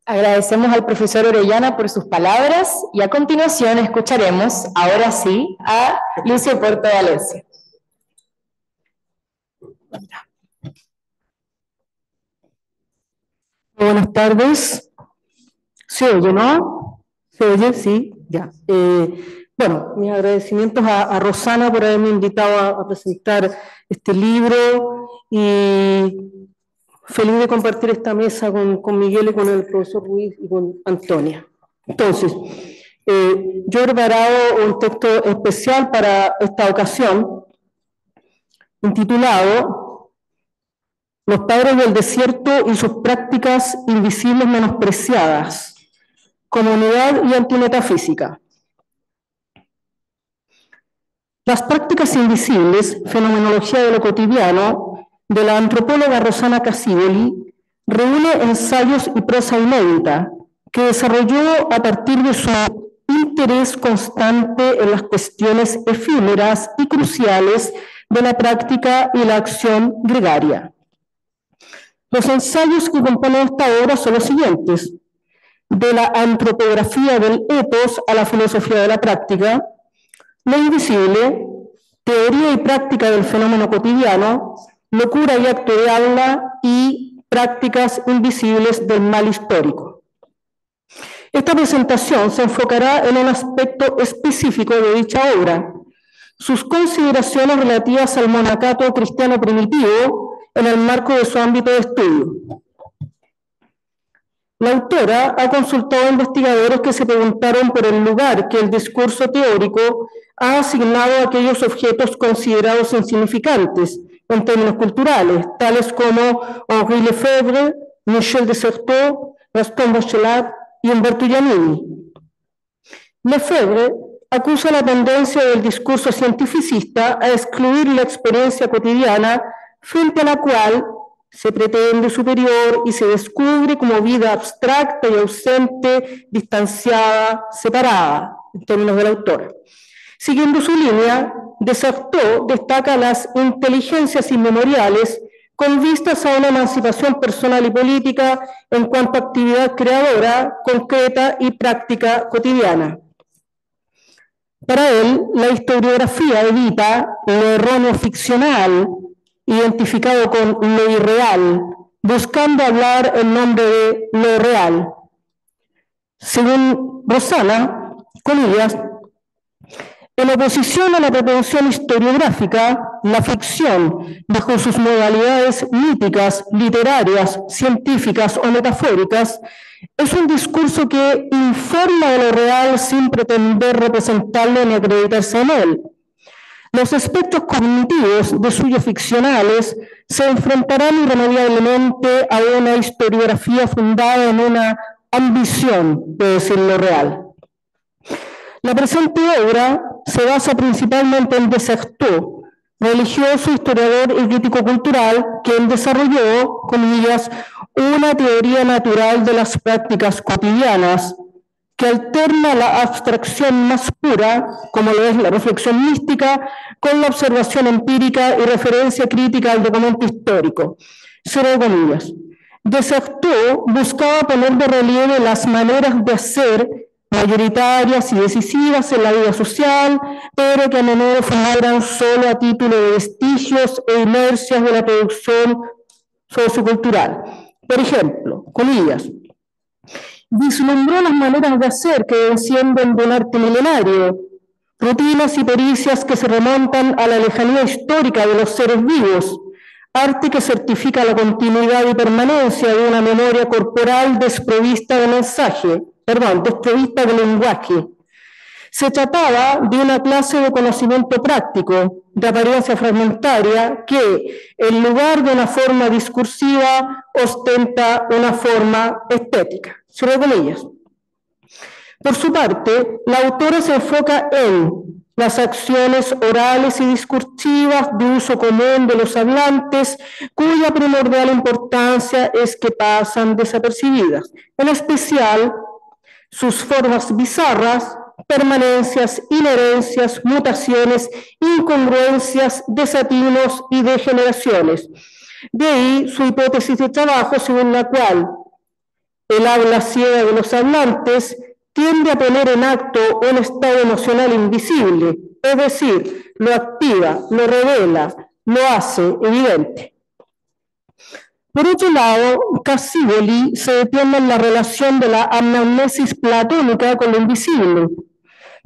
Agradecemos al profesor Orellana por sus palabras y a continuación escucharemos, ahora sí, a Lucio Porto Valencia. Buenas tardes. ¿Se oye, no? ¿Se oye? Sí, ya. Bueno, mis agradecimientos a Rosana por haberme invitado a presentar este libro y feliz de compartir esta mesa con Miguel y con el profesor Ruiz y con Antonia. Entonces, yo he preparado un texto especial para esta ocasión, intitulado Los padres del desierto y sus prácticas invisibles menospreciadas, comunidad y antimetafísica. Las prácticas invisibles, fenomenología de lo cotidiano, de la antropóloga Rosana Casiboli, reúne ensayos y prosa inédita que desarrolló a partir de su interés constante en las cuestiones efímeras y cruciales de la práctica y la acción gregaria. Los ensayos que componen esta obra son los siguientes: de la antropografía del etos a la filosofía de la práctica, lo invisible, teoría y práctica del fenómeno cotidiano, locura y acto de habla y prácticas invisibles del mal histórico. Esta presentación se enfocará en un aspecto específico de dicha obra, sus consideraciones relativas al monacato cristiano primitivo en el marco de su ámbito de estudio. La autora ha consultado a investigadores que se preguntaron por el lugar que el discurso teórico ha asignado a aquellos objetos considerados insignificantes en términos culturales, tales como Henri Lefebvre, Michel Desertot, Gaston Bachelard y Umberto Giannini. Lefebvre acusa la tendencia del discurso cientificista a excluir la experiencia cotidiana frente a la cual se pretende superior y se descubre como vida abstracta y ausente, distanciada, separada, en términos de la autora. Siguiendo su línea, Desertot destaca las inteligencias inmemoriales con vistas a una emancipación personal y política en cuanto a actividad creadora, concreta y práctica cotidiana. Para él, la historiografía evita lo erróneo ficcional, identificado con lo irreal, buscando hablar en nombre de lo real. Según Rosana, comillas, en oposición a la pretensión historiográfica, la ficción, bajo sus modalidades míticas, literarias, científicas o metafóricas, es un discurso que informa de lo real sin pretender representarlo ni acreditarse en él. Los aspectos cognitivos de suyos ficcionales se enfrentarán irremediablemente a una historiografía fundada en una ambición de decir lo real. La presente obra se basa principalmente en Desertot, religioso, historiador y crítico cultural, quien desarrolló, comillas, una teoría natural de las prácticas cotidianas, que alterna la abstracción más pura, como lo es la reflexión mística, con la observación empírica y referencia crítica al documento histórico. Cierro comillas. Desertot buscaba poner de relieve las maneras de hacer mayoritarias y decisivas en la vida social, pero que a menudo fueran solo a título de vestigios e inercias de la producción sociocultural. Por ejemplo, comillas, vislumbró las maneras de hacer que descienden de un arte milenario, rutinas y pericias que se remontan a la lejanía histórica de los seres vivos, arte que certifica la continuidad y permanencia de una memoria corporal desprovista de desprovista de lenguaje. Se trataba de una clase de conocimiento práctico, de apariencia fragmentaria, que, en lugar de una forma discursiva, ostenta una forma estética. Cierro comillas. Por su parte, la autora se enfoca en las acciones orales y discursivas de uso común de los hablantes, cuya primordial importancia es que pasan desapercibidas, en especial sus formas bizarras, permanencias, inherencias, mutaciones, incongruencias, desatinos y degeneraciones. De ahí su hipótesis de trabajo según la cual el habla ciega de los hablantes tiende a poner en acto un estado emocional invisible, es decir, lo activa, lo revela, lo hace evidente. Por otro lado, Cassiboli se detiene en la relación de la anamnesis platónica con lo invisible.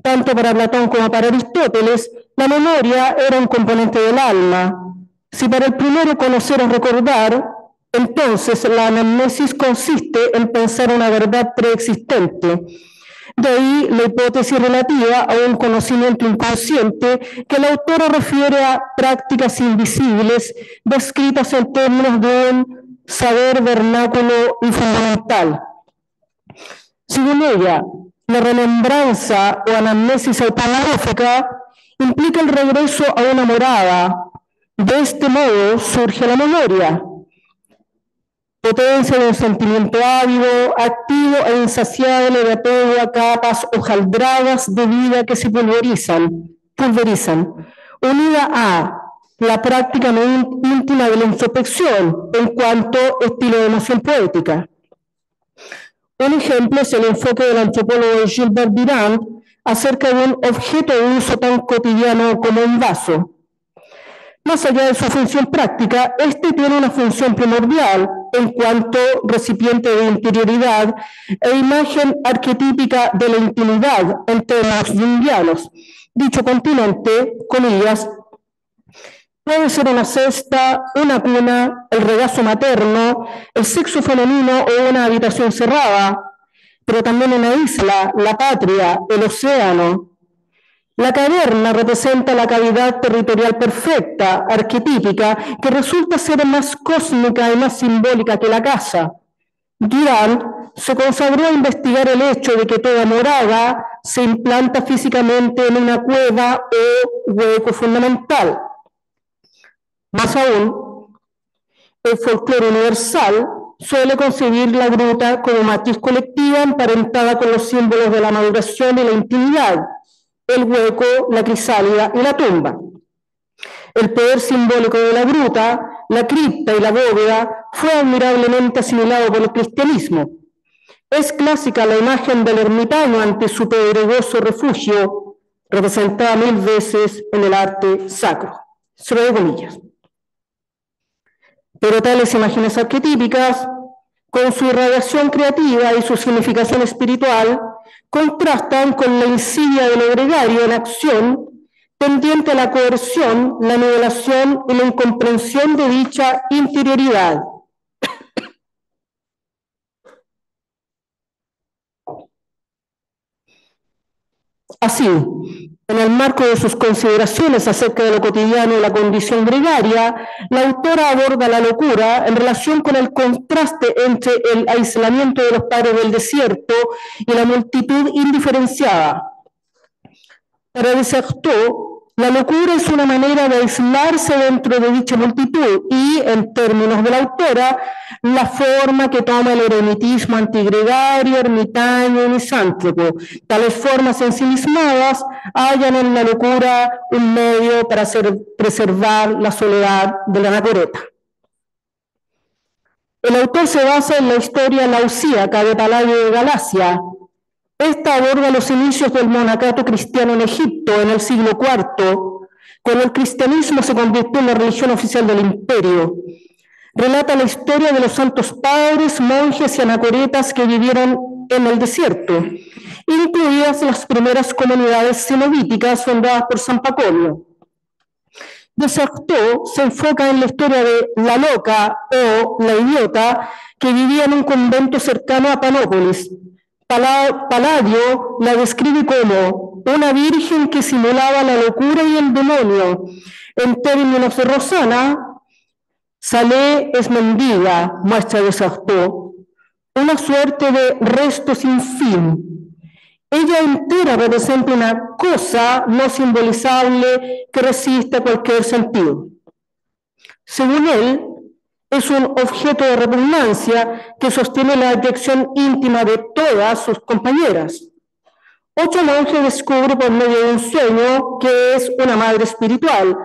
Tanto para Platón como para Aristóteles, la memoria era un componente del alma. Si para el primero conocer o recordar, entonces la anamnesis consiste en pensar una verdad preexistente. De ahí la hipótesis relativa a un conocimiento inconsciente que la autora refiere a prácticas invisibles descritas en términos de un saber vernáculo y fundamental. Según ella, la remembranza o anamnesis autobiográfica implica el regreso a una morada. De este modo surge la memoria, potencia de un sentimiento ávido, activo e insaciable de apego a capas hojaldradas de vida que se pulverizan, unida a la práctica íntima de la introspección en cuanto estilo de emoción poética. Un ejemplo es el enfoque del antropólogo Gilbert Durand acerca de un objeto de uso tan cotidiano como un vaso. Más allá de su función práctica, este tiene una función primordial en cuanto recipiente de interioridad e imagen arquetípica de la intimidad en términos junguianos. Dicho continente, comillas, puede ser una cesta, una cuna, el regazo materno, el sexo femenino o una habitación cerrada, pero también una isla, la patria, el océano. La caverna representa la cavidad territorial perfecta, arquetípica, que resulta ser más cósmica y más simbólica que la casa. Durand se consagró a investigar el hecho de que toda morada se implanta físicamente en una cueva o hueco fundamental. Más aún, el folclore universal suele concebir la gruta como matriz colectiva emparentada con los símbolos de la maduración y la intimidad, el hueco, la crisálida y la tumba. El poder simbólico de la gruta, la cripta y la bóveda fue admirablemente asimilado por el cristianismo. Es clásica la imagen del ermitaño ante su pedregoso refugio, representada 1000 veces en el arte sacro. Cierro comillas. Pero tales imágenes arquetípicas, con su irradiación creativa y su significación espiritual, contrastan con la insidia de lo gregario en acción, pendiente a la coerción, la nivelación y la incomprensión de dicha interioridad. Así, en el marco de sus consideraciones acerca de lo cotidiano y la condición gregaria, la autora aborda la locura en relación con el contraste entre el aislamiento de los padres del desierto y la multitud indiferenciada. Para Desartaux, la locura es una manera de aislarse dentro de dicha multitud y, en términos de la autora, la forma que toma el eremitismo antigregario, ermitaño y misántropo. Tales formas ensimismadas hallan en la locura un medio para preservar la soledad de la anacoreta. El autor se basa en la historia lausíaca de Paladio de Galacia. Esta aborda los inicios del monacato cristiano en Egipto en el siglo IV, cuando el cristianismo se convirtió en la religión oficial del imperio. Relata la historia de los santos padres, monjes y anacoretas que vivieron en el desierto, incluidas las primeras comunidades cenobíticas fundadas por San Pacolio. Desartó se enfoca en la historia de la loca o la idiota que vivía en un convento cercano a Panópolis. Palladio la describe como una virgen que simulaba la locura y el demonio. En términos de Rosana, Salé es mendiga, muestra Desartó, una suerte de resto sin fin. Ella entera representa una cosa no simbolizable que resiste cualquier sentido. Según él, es un objeto de repugnancia que sostiene la atracción íntima de todas sus compañeras. Otro monje descubre por medio de un sueño que es una madre espiritual.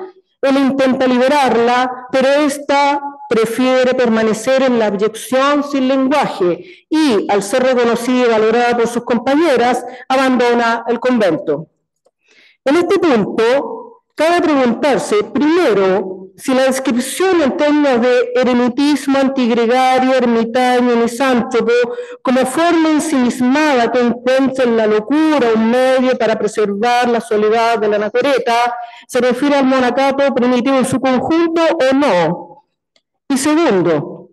Él intenta liberarla, pero ésta prefiere permanecer en la abyección sin lenguaje y, al ser reconocida y valorada por sus compañeras, abandona el convento. En este punto, cabe preguntarse, primero, si la descripción en términos de eremitismo antigregario, ermitaño y misántropo, como forma ensimismada que encuentra en la locura un medio para preservar la soledad de la anacoreta, se refiere al monacato primitivo en su conjunto o no. Y segundo,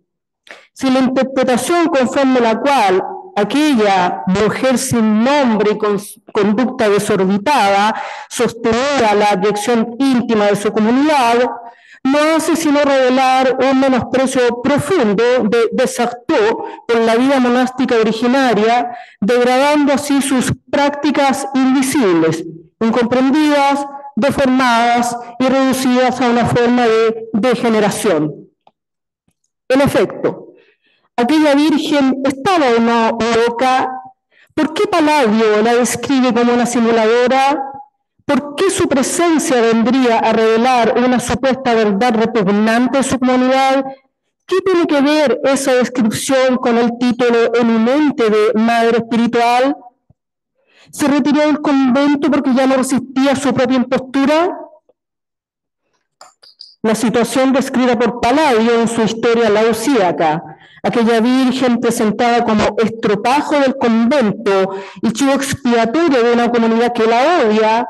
si la interpretación conforme la cual aquella mujer sin nombre y con conducta desorbitada sostenía la abyección íntima de su comunidad, no hace sino revelar un menosprecio profundo de Desartó por la vida monástica originaria, degradando así sus prácticas invisibles, incomprendidas, deformadas y reducidas a una forma de degeneración. En efecto, aquella virgen estaba o no loca. ¿Por qué Palladio la describe como una simuladora? ¿Por qué su presencia vendría a revelar una supuesta verdad repugnante de su comunidad? ¿Qué tiene que ver esa descripción con el título eminente de madre espiritual? ¿Se retiró del convento porque ya no resistía a su propia impostura? La situación descrita por Palladio en su historia lausíaca, aquella virgen presentada como estropajo del convento y chivo expiatorio de una comunidad que la odia,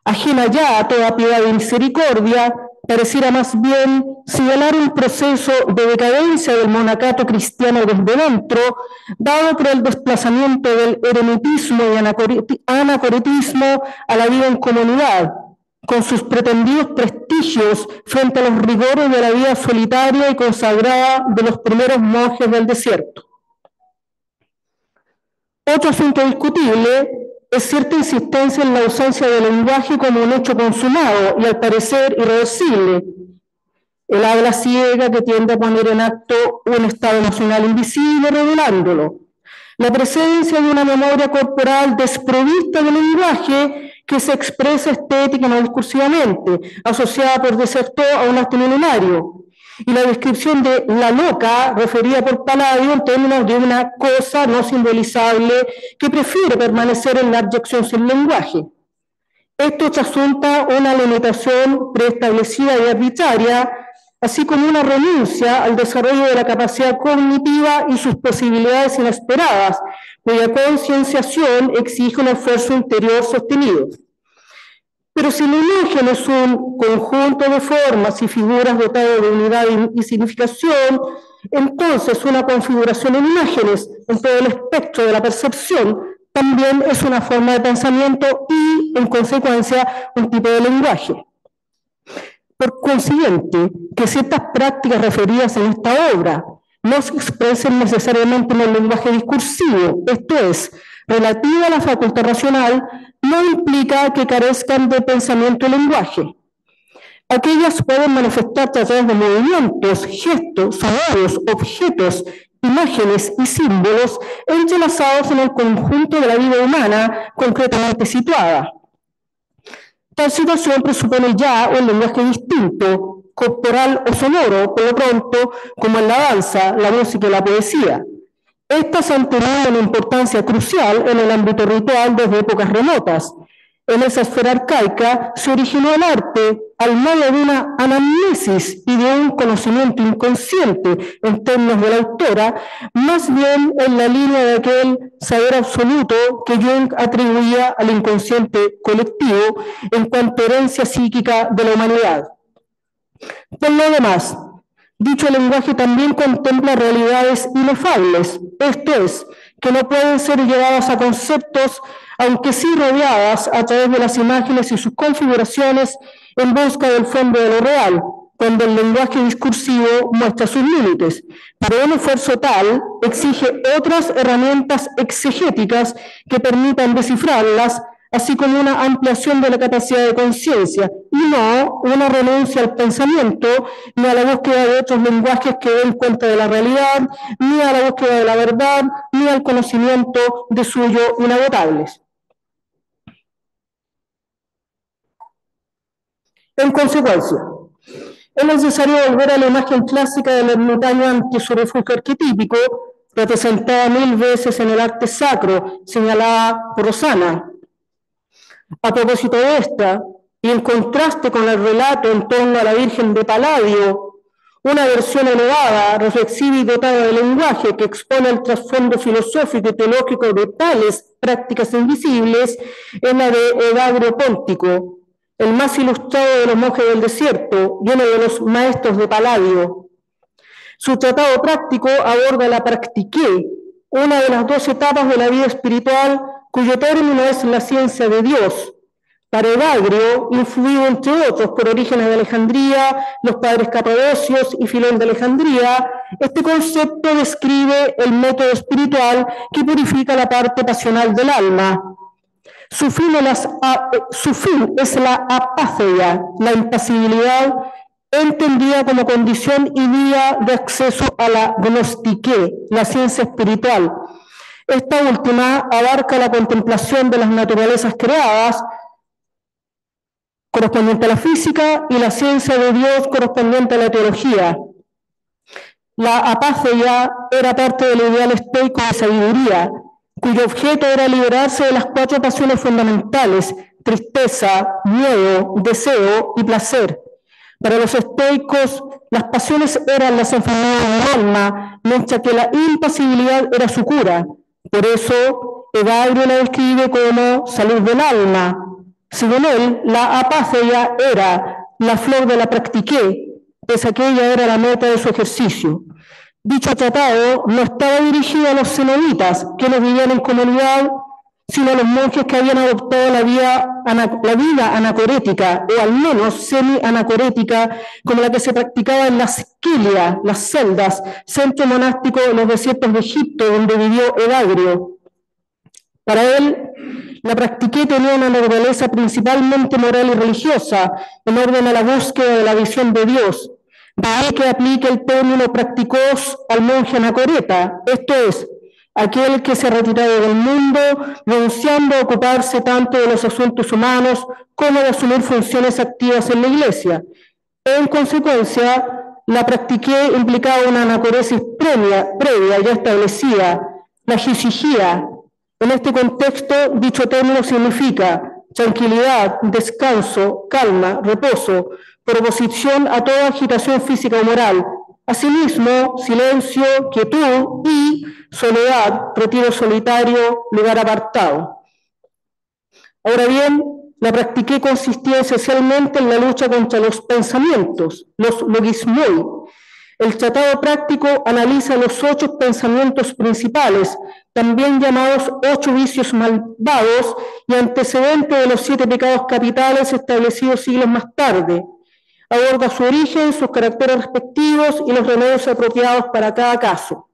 ajena ya a toda piedad y misericordia, pareciera más bien señalar un proceso de decadencia del monacato cristiano desde dentro, dado por el desplazamiento del eremitismo y anacoretismo a la vida en comunidad, con sus pretendidos prestigios frente a los rigores de la vida solitaria y consagrada de los primeros monjes del desierto. Otro asunto discutible es cierta insistencia en la ausencia del lenguaje como un hecho consumado y al parecer irreversible. El habla ciega que tiende a poner en acto un estado emocional invisible revelándolo. La presencia de una memoria corporal desprovista de lenguaje que se expresa estética y no discursivamente, asociada por Desartó a un acto milenario. Y la descripción de la loca, referida por Palladio en términos de una cosa no simbolizable que prefiere permanecer en la abyección sin lenguaje. Esto trasunta una limitación preestablecida y arbitraria, así como una renuncia al desarrollo de la capacidad cognitiva y sus posibilidades inesperadas, cuya concienciación exige un esfuerzo interior sostenido. Pero si la imagen es un conjunto de formas y figuras dotado de unidad y significación, entonces una configuración en imágenes en todo el espectro de la percepción también es una forma de pensamiento y, en consecuencia, un tipo de lenguaje. Por consiguiente, que ciertas prácticas referidas en esta obra no se expresen necesariamente en el lenguaje discursivo, esto es, relativa a la facultad racional, no implica que carezcan de pensamiento y lenguaje. Aquellas pueden manifestarse a través de movimientos, gestos, sonidos, objetos, imágenes y símbolos entrelazados en el conjunto de la vida humana concretamente situada. Tal situación presupone ya un lenguaje distinto, corporal o sonoro, por lo pronto, como en la danza, la música y la poesía. Estas han tenido una importancia crucial en el ámbito ritual desde épocas remotas. En esa esfera arcaica se originó el arte al modo de una anamnesis y de un conocimiento inconsciente en términos de la autora, más bien en la línea de aquel saber absoluto que Jung atribuía al inconsciente colectivo en cuanto a herencia psíquica de la humanidad. Por lo demás, dicho lenguaje también contempla realidades inefables, esto es, que no pueden ser llevadas a conceptos, aunque sí rodeadas a través de las imágenes y sus configuraciones en busca del fondo de lo real, cuando el lenguaje discursivo muestra sus límites. Pero un esfuerzo tal exige otras herramientas exegéticas que permitan descifrarlas, así como una ampliación de la capacidad de conciencia, y no una renuncia al pensamiento, ni a la búsqueda de otros lenguajes que den cuenta de la realidad, ni a la búsqueda de la verdad, ni al conocimiento de suyo inagotables. En consecuencia, es necesario volver a la imagen clásica del ermitaño ante su refugio arquetípico, representada 1000 veces en el arte sacro, señalada por Rosana. A propósito de esta, y en contraste con el relato en torno a la Virgen de Palladio, una versión elevada, reflexiva y dotada de lenguaje que expone el trasfondo filosófico y teológico de tales prácticas invisibles es la de Evagrio Póntico, el más ilustrado de los monjes del desierto y uno de los maestros de Palladio. Su tratado práctico aborda la practiqué, una de las 2 etapas de la vida espiritual, cuyo término es la ciencia de Dios. Para Evagrio, influido entre otros por Orígenes de Alejandría, los padres capadocios y Filón de Alejandría, este concepto describe el método espiritual que purifica la parte pasional del alma. Su fin es la apatheia, la impasibilidad, entendida como condición y vía de acceso a la gnostiqué, la ciencia espiritual. Esta última abarca la contemplación de las naturalezas creadas, correspondiente a la física, y la ciencia de Dios, correspondiente a la teología. La apatheia era parte del ideal estoico de sabiduría, cuyo objeto era liberarse de las 4 pasiones fundamentales: tristeza, miedo, deseo y placer. Para los estoicos, las pasiones eran las enfermedades del alma, mientras que la impasibilidad era su cura. Por eso, Evagrio la describe como salud del alma. Según él, la apatheia era la flor de la practiqué, pues aquella era la meta de su ejercicio. Dicho tratado no estaba dirigido a los cenobitas, que no vivían en comunidad, sino a los monjes que habían adoptado la vida anacorética, o al menos semi-anacorética, como la que se practicaba en las Quilia, las celdas, centro monástico de los desiertos de Egipto, donde vivió Evagrio. Para él, la practiqué tenía una naturaleza principalmente moral y religiosa, en orden a la búsqueda de la visión de Dios. De ahí que aplique el término practicós al monje anacoreta, esto es, aquel que se ha retirado del mundo, renunciando a ocuparse tanto de los asuntos humanos como de asumir funciones activas en la Iglesia. En consecuencia, la practiqué implicaba una anacoresis previa ya establecida, la gisigía. En este contexto, dicho término significa tranquilidad, descanso, calma, reposo, por oposición a toda agitación física o moral. Asimismo, silencio, quietud y soledad, retiro solitario, lugar apartado. Ahora bien, la practiqué consistía esencialmente en la lucha contra los pensamientos, los logismoi. El tratado práctico analiza los 8 pensamientos principales, también llamados 8 vicios malvados y antecedentes de los 7 pecados capitales establecidos siglos más tarde. Aborda su origen, sus caracteres respectivos y los remedios apropiados para cada caso.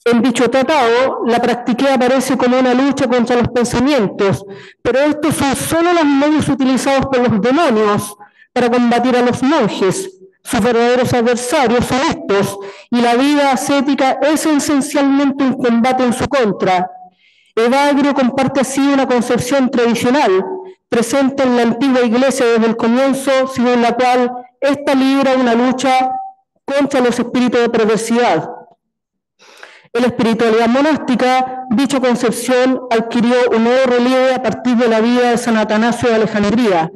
En dicho tratado, la practiqué aparece como una lucha contra los pensamientos, pero estos son solo los medios utilizados por los demonios para combatir a los monjes. Sus verdaderos adversarios son estos, y la vida ascética es esencialmente un combate en su contra. Evagrio comparte así una concepción tradicional, presente en la antigua Iglesia desde el comienzo, según la cual ésta libra una lucha contra los espíritus de perversidad. En la espiritualidad monástica, dicha concepción adquirió un nuevo relieve a partir de la vida de San Atanasio de Alejandría.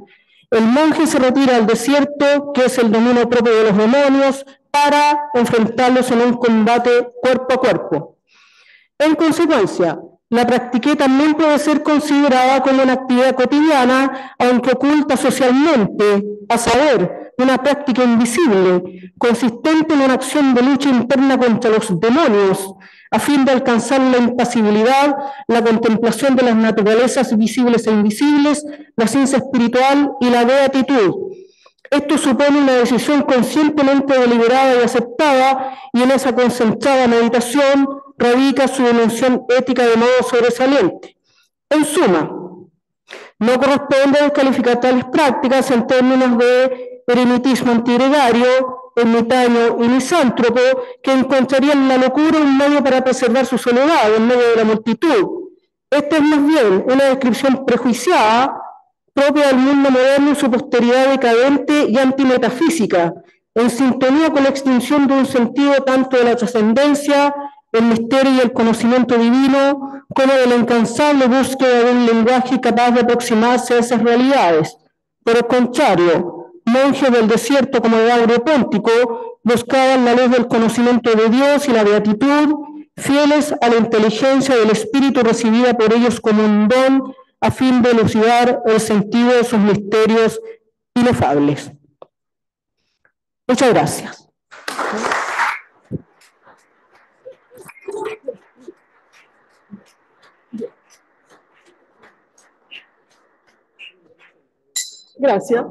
El monje se retira al desierto, que es el dominio propio de los demonios, para enfrentarlos en un combate cuerpo a cuerpo. En consecuencia, la practiqué también puede ser considerada como una actividad cotidiana, aunque oculta socialmente, a saber, una práctica invisible, consistente en una acción de lucha interna contra los demonios, a fin de alcanzar la impasibilidad, la contemplación de las naturalezas visibles e invisibles, la ciencia espiritual y la beatitud. Esto supone una decisión conscientemente deliberada y aceptada, y en esa concentrada meditación radica su dimensión ética de modo sobresaliente. En suma, no corresponde descalificar tales prácticas en términos de eremitismo antigregario, ermitaño y misántropo, que encontrarían en la locura un medio para preservar su soledad en medio de la multitud. Esta es más bien una descripción prejuiciada, propia del mundo moderno y su posteridad decadente y antimetafísica, en sintonía con la extinción de un sentido tanto de la trascendencia, el misterio y el conocimiento divino, como de la incansable búsqueda de un lenguaje capaz de aproximarse a esas realidades. Por el contrario, monjes del desierto como el Agro Póntico buscaban la luz del conocimiento de Dios y la beatitud, fieles a la inteligencia del Espíritu recibida por ellos como un don, a fin de elucidar el sentido de sus misterios inefables. Muchas gracias. Gracias.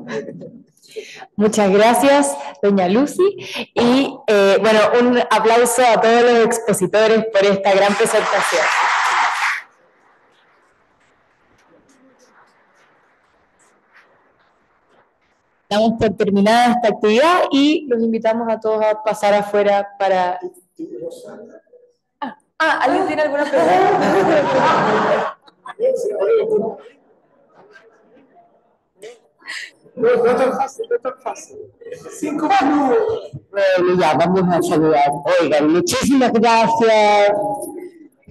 Muchas gracias, doña Lucy. Y bueno, un aplauso a todos los expositores por esta gran presentación. Damos por terminada esta actividad y los invitamos a todos a pasar afuera para... ¿alguien tiene alguna pregunta? No es tan fácil, no es tan fácil. 5 minutos. Bueno, ya, vamos a saludar. Oigan, muchísimas gracias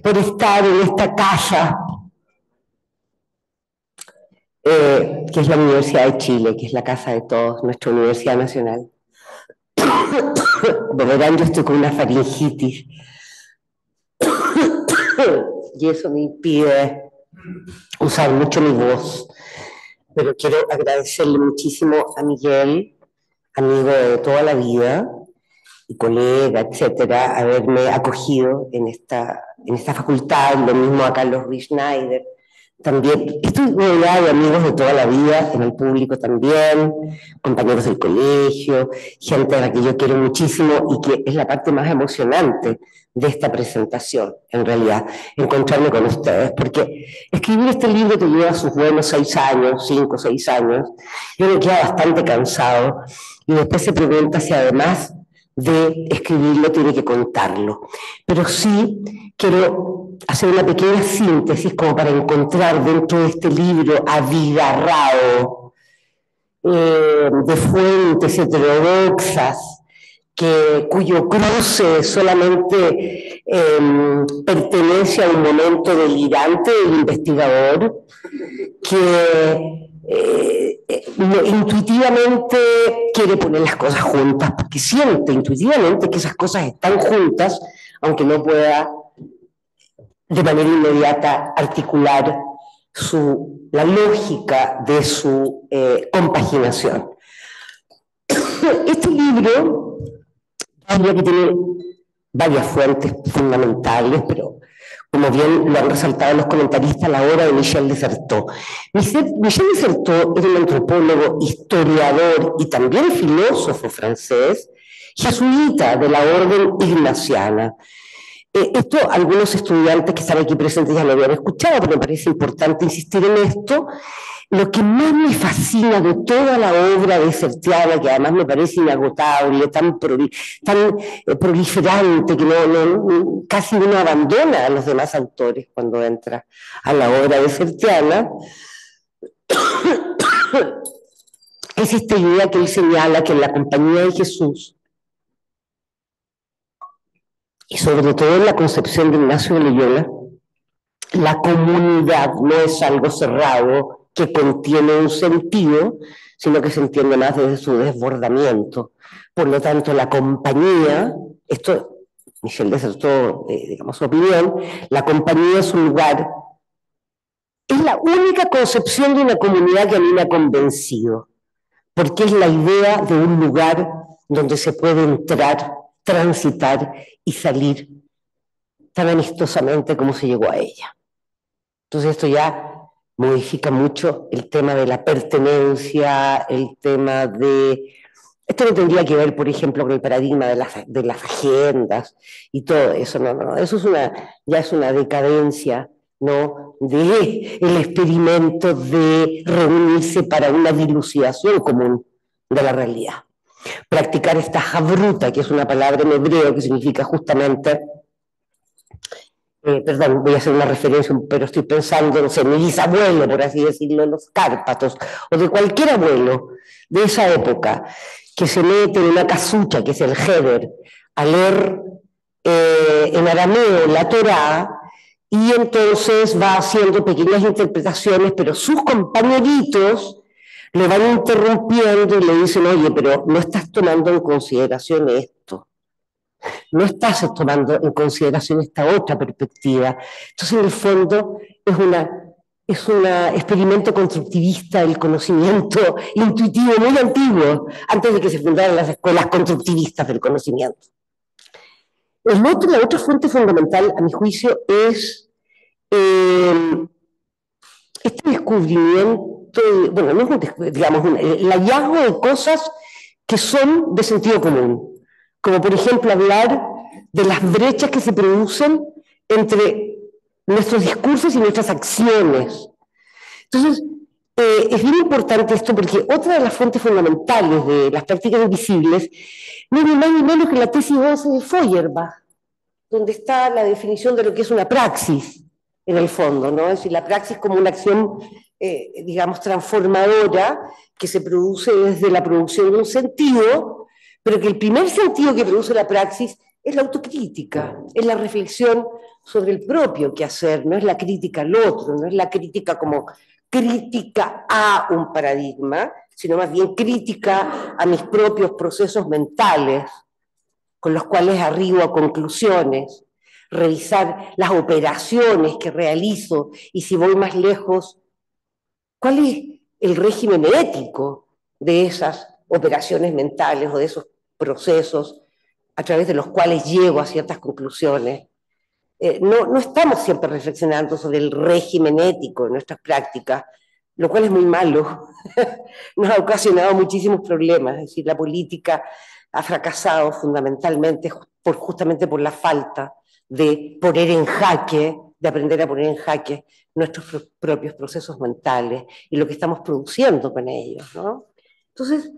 por estar en esta casa, que es la Universidad de Chile, que es la casa de todos, nuestra Universidad Nacional. Como verán, yo estoy con una faringitis y eso me impide usar mucho mi voz. Pero quiero agradecerle muchísimo a Miguel, amigo de toda la vida, y colega, etcétera, haberme acogido en esta facultad, lo mismo a Carlos Ruiz Schneider. También estoy rodeada de amigos de toda la vida, en el público también, compañeros del colegio, gente a la que yo quiero muchísimo y que es la parte más emocionante de esta presentación, en realidad, encontrarme con ustedes, porque escribir este libro te lleva sus buenos 6 años, 5 o 6 años, y uno queda bastante cansado, y después se pregunta si además de escribirlo tiene que contarlo. Pero sí quiero hacer una pequeña síntesis como para encontrar dentro de este libro abigarrado de fuentes heterodoxas, cuyo cruce solamente pertenece a un momento delirante del investigador, que intuitivamente quiere poner las cosas juntas, porque siente intuitivamente que esas cosas están juntas, aunque no pueda de manera inmediata articular la lógica de su compaginación. Este libro, que tiene varias fuentes fundamentales, pero como bien lo han resaltado los comentaristas, la obra de Michel de Certeau. Michel de Certeau era un antropólogo, historiador y también filósofo francés, jesuita de la orden ignaciana. Esto algunos estudiantes que están aquí presentes ya lo habían escuchado, pero me parece importante insistir en esto. Lo que más me fascina de toda la obra de Certeau, que además me parece inagotable, tan proliferante, que casi uno abandona a los demás autores cuando entra a la obra de Certeau, es esta idea que él señala que en la compañía de Jesús, y sobre todo en la concepción de Ignacio de Loyola, la comunidad no es algo cerrado que contiene un sentido, sino que se entiende más desde su desbordamiento. Por lo tanto, la compañía, esto, Michel desertó, digamos, su opinión, la compañía es un lugar, es la única concepción de una comunidad que a mí me ha convencido, porque es la idea de un lugar donde se puede entrar, transitar y salir tan amistosamente como se llegó a ella. Entonces esto ya modifica mucho el tema de la pertenencia, el tema de... Esto no tendría que ver, por ejemplo, con el paradigma de las agendas y todo eso, no, eso es ya es una decadencia, ¿no?, de el experimento de reunirse para una dilucidación común de la realidad. Practicar esta jabruta, que es una palabra en hebreo que significa justamente... perdón, voy a hacer una referencia, pero estoy pensando, no sé, mi bisabuelo, por así decirlo, los Cárpatos, o de cualquier abuelo de esa época, que se mete en una casucha, que es el Heder, a leer en arameo la Torá, y entonces va haciendo pequeñas interpretaciones, pero sus compañeritos le van interrumpiendo y le dicen, oye, pero no estás tomando en consideración esto. No estás tomando en consideración esta otra perspectiva. Entonces, en el fondo, es un experimento constructivista del conocimiento intuitivo muy antiguo, antes de que se fundaran las escuelas constructivistas del conocimiento. La otra fuente fundamental, a mi juicio, es este descubrimiento, bueno, no es digamos, el hallazgo de cosas que son de sentido común. Como por ejemplo hablar de las brechas que se producen entre nuestros discursos y nuestras acciones. Entonces, es bien importante esto porque otra de las fuentes fundamentales de las prácticas invisibles no es ni más ni menos que la tesis 11 de Feuerbach, donde está la definición de lo que es una praxis, en el fondo, ¿no? Es decir, la praxis como una acción, digamos, transformadora que se produce desde la producción de un sentido, pero que el primer sentido que produce la praxis es la autocrítica, es la reflexión sobre el propio quehacer, no es la crítica al otro, no es la crítica como crítica a un paradigma, sino más bien crítica a mis propios procesos mentales, con los cuales arribo a conclusiones, revisar las operaciones que realizo y si voy más lejos, ¿cuál es el régimen ético de esas operaciones mentales o de esos procesos a través de los cuales llego a ciertas conclusiones? No estamos siempre reflexionando sobre el régimen ético de nuestras prácticas, lo cual es muy malo. Nos ha ocasionado muchísimos problemas. Es decir, la política ha fracasado fundamentalmente justamente por la falta de poner en jaque, de aprender a poner en jaque nuestros propios procesos mentales y lo que estamos produciendo con ellos, ¿no? Entonces,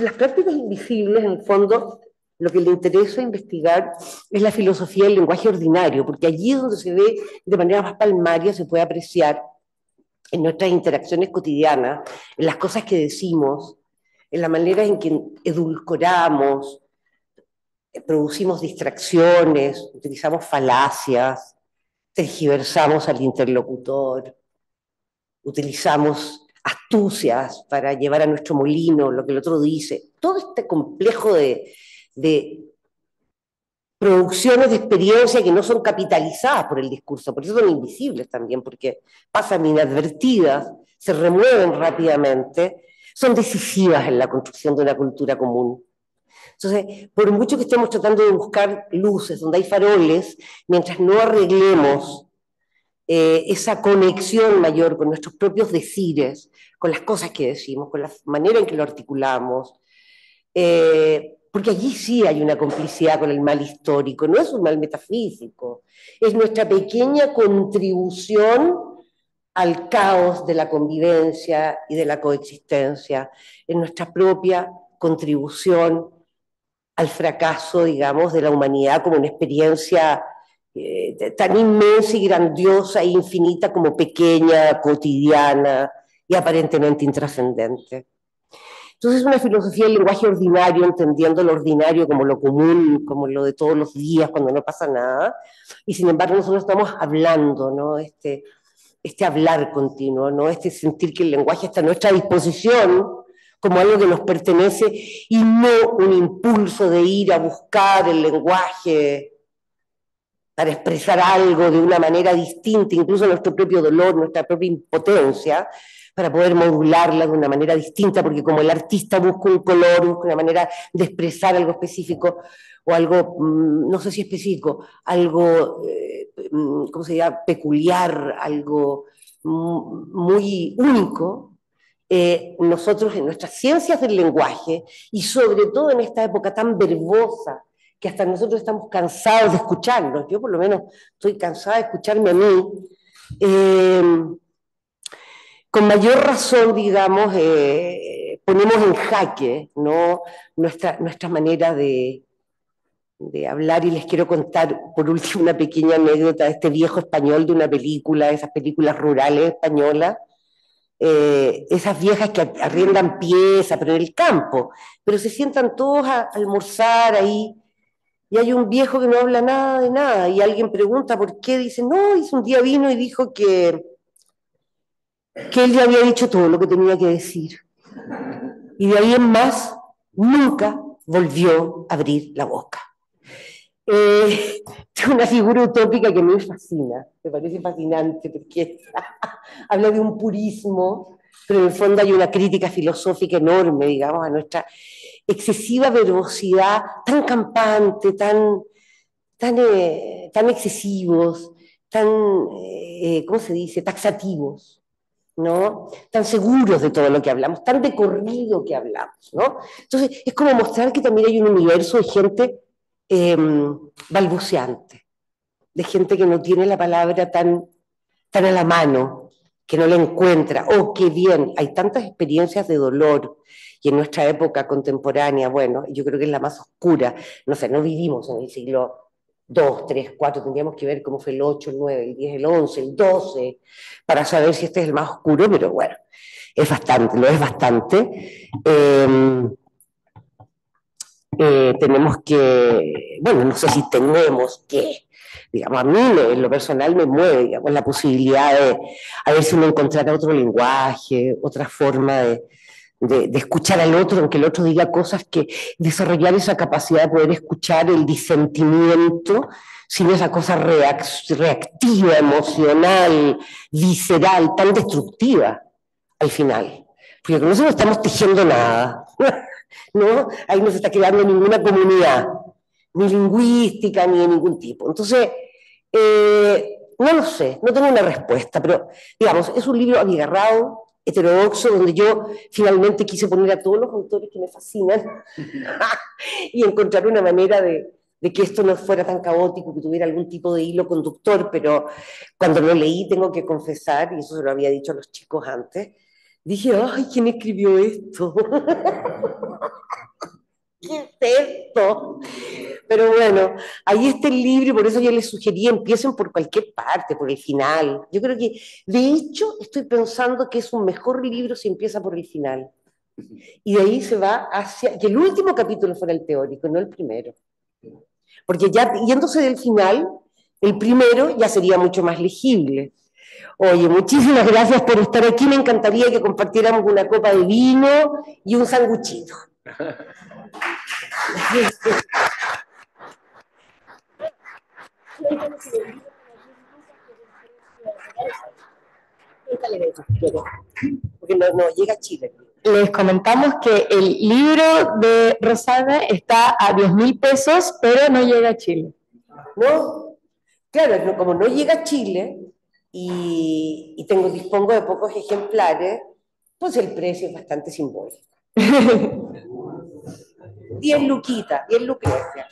las prácticas invisibles, en el fondo, lo que le interesa investigar es la filosofía del lenguaje ordinario, porque allí es donde se ve de manera más palmaria, se puede apreciar en nuestras interacciones cotidianas, en las cosas que decimos, en la manera en que edulcoramos, producimos distracciones, utilizamos falacias, tergiversamos al interlocutor, utilizamos astucias para llevar a nuestro molino lo que el otro dice. Todo este complejo de producciones de experiencia que no son capitalizadas por el discurso, por eso son invisibles también, porque pasan inadvertidas, se remueven rápidamente, son decisivas en la construcción de una cultura común. Entonces, por mucho que estemos tratando de buscar luces donde hay faroles, mientras no arreglemos esa conexión mayor con nuestros propios decires, con las cosas que decimos, con la manera en que lo articulamos, porque allí sí hay una complicidad con el mal histórico, no es un mal metafísico, es nuestra pequeña contribución al caos de la convivencia y de la coexistencia, es nuestra propia contribución al fracaso, digamos, de la humanidad como una experiencia tan inmensa y grandiosa e infinita como pequeña, cotidiana y aparentemente intrascendente. Entonces, una filosofía del lenguaje ordinario, entendiendo lo ordinario como lo común, como lo de todos los días, cuando no pasa nada, y sin embargo nosotros estamos hablando, ¿no? este hablar continuo, ¿no? Este sentir que el lenguaje está a nuestra disposición como algo que nos pertenece y no un impulso de ir a buscar el lenguaje para expresar algo de una manera distinta, incluso nuestro propio dolor, nuestra propia impotencia, para poder modularla de una manera distinta, porque como el artista busca un color, busca una manera de expresar algo específico, o algo, no sé si específico, algo, ¿cómo se llama?, peculiar, algo muy único, nosotros en nuestras ciencias del lenguaje, y sobre todo en esta época tan verbosa, que hasta nosotros estamos cansados de escucharnos, yo por lo menos estoy cansada de escucharme a mí, con mayor razón, digamos, ponemos en jaque, ¿no?, nuestra manera de hablar, y les quiero contar por último una pequeña anécdota de este viejo español de una película, de esas películas rurales españolas, esas viejas que arriendan piezas, pero en el campo, pero se sientan todos a almorzar ahí, y hay un viejo que no habla nada de nada, y alguien pregunta por qué, dice, no, y un día vino y dijo que él ya había dicho todo lo que tenía que decir, y de ahí en más, nunca volvió a abrir la boca. Es una figura utópica que me fascina, me parece fascinante, porque habla de un purismo, pero en el fondo hay una crítica filosófica enorme, digamos, a nuestra excesiva verbosidad, tan campante, tan excesivos, tan, ¿cómo se dice?, taxativos, ¿no?, tan seguros de todo lo que hablamos, tan de corrido que hablamos, ¿no? Entonces, es como mostrar que también hay un universo de gente balbuceante, de gente que no tiene la palabra tan a la mano, que no la encuentra. Oh, qué bien, hay tantas experiencias de dolor, y en nuestra época contemporánea, bueno, yo creo que es la más oscura, no sé, no vivimos en el siglo II, III, IV, tendríamos que ver cómo fue el 8, el 9, el 10, el 11, el 12, para saber si este es el más oscuro, pero bueno, es bastante, lo es bastante. Tenemos que, bueno, no sé si tenemos que, digamos, a mí en lo personal me mueve, digamos, la posibilidad de a ver si uno encontrara otro lenguaje, otra forma de escuchar al otro, aunque el otro diga cosas, que desarrollar esa capacidad de poder escuchar el disentimiento sin esa cosa reactiva, emocional, visceral, tan destructiva al final. Porque con eso no estamos tejiendo nada. ¿No? Ahí no se está creando ninguna comunidad, ni lingüística, ni de ningún tipo. Entonces, no lo sé, no tengo una respuesta, pero, digamos, es un libro abigarrado, heterodoxo, donde yo finalmente quise poner a todos los autores que me fascinan y encontrar una manera de que esto no fuera tan caótico, que tuviera algún tipo de hilo conductor, pero cuando lo leí, tengo que confesar, y eso se lo había dicho a los chicos antes, dije, ay, ¿quién escribió esto? ¿Qué es esto? Pero bueno, ahí está el libro, y por eso yo les sugerí, empiecen por cualquier parte, por el final. Yo creo que, de hecho, estoy pensando que es un mejor libro si empieza por el final. Y de ahí se va hacia, que el último capítulo fuera el teórico, no el primero. Porque ya yéndose del final, el primero ya sería mucho más legible. Oye, muchísimas gracias por estar aquí. Me encantaría que compartiéramos una copa de vino y un sanguchito. Porque no llega a Chile. Les comentamos que el libro de Rosana está a 10.000 pesos, pero no llega a Chile. ¿No? Claro, como no llega a Chile y dispongo de pocos ejemplares, pues el precio es bastante simbólico. 10 luquitas, 10 Lucrecia.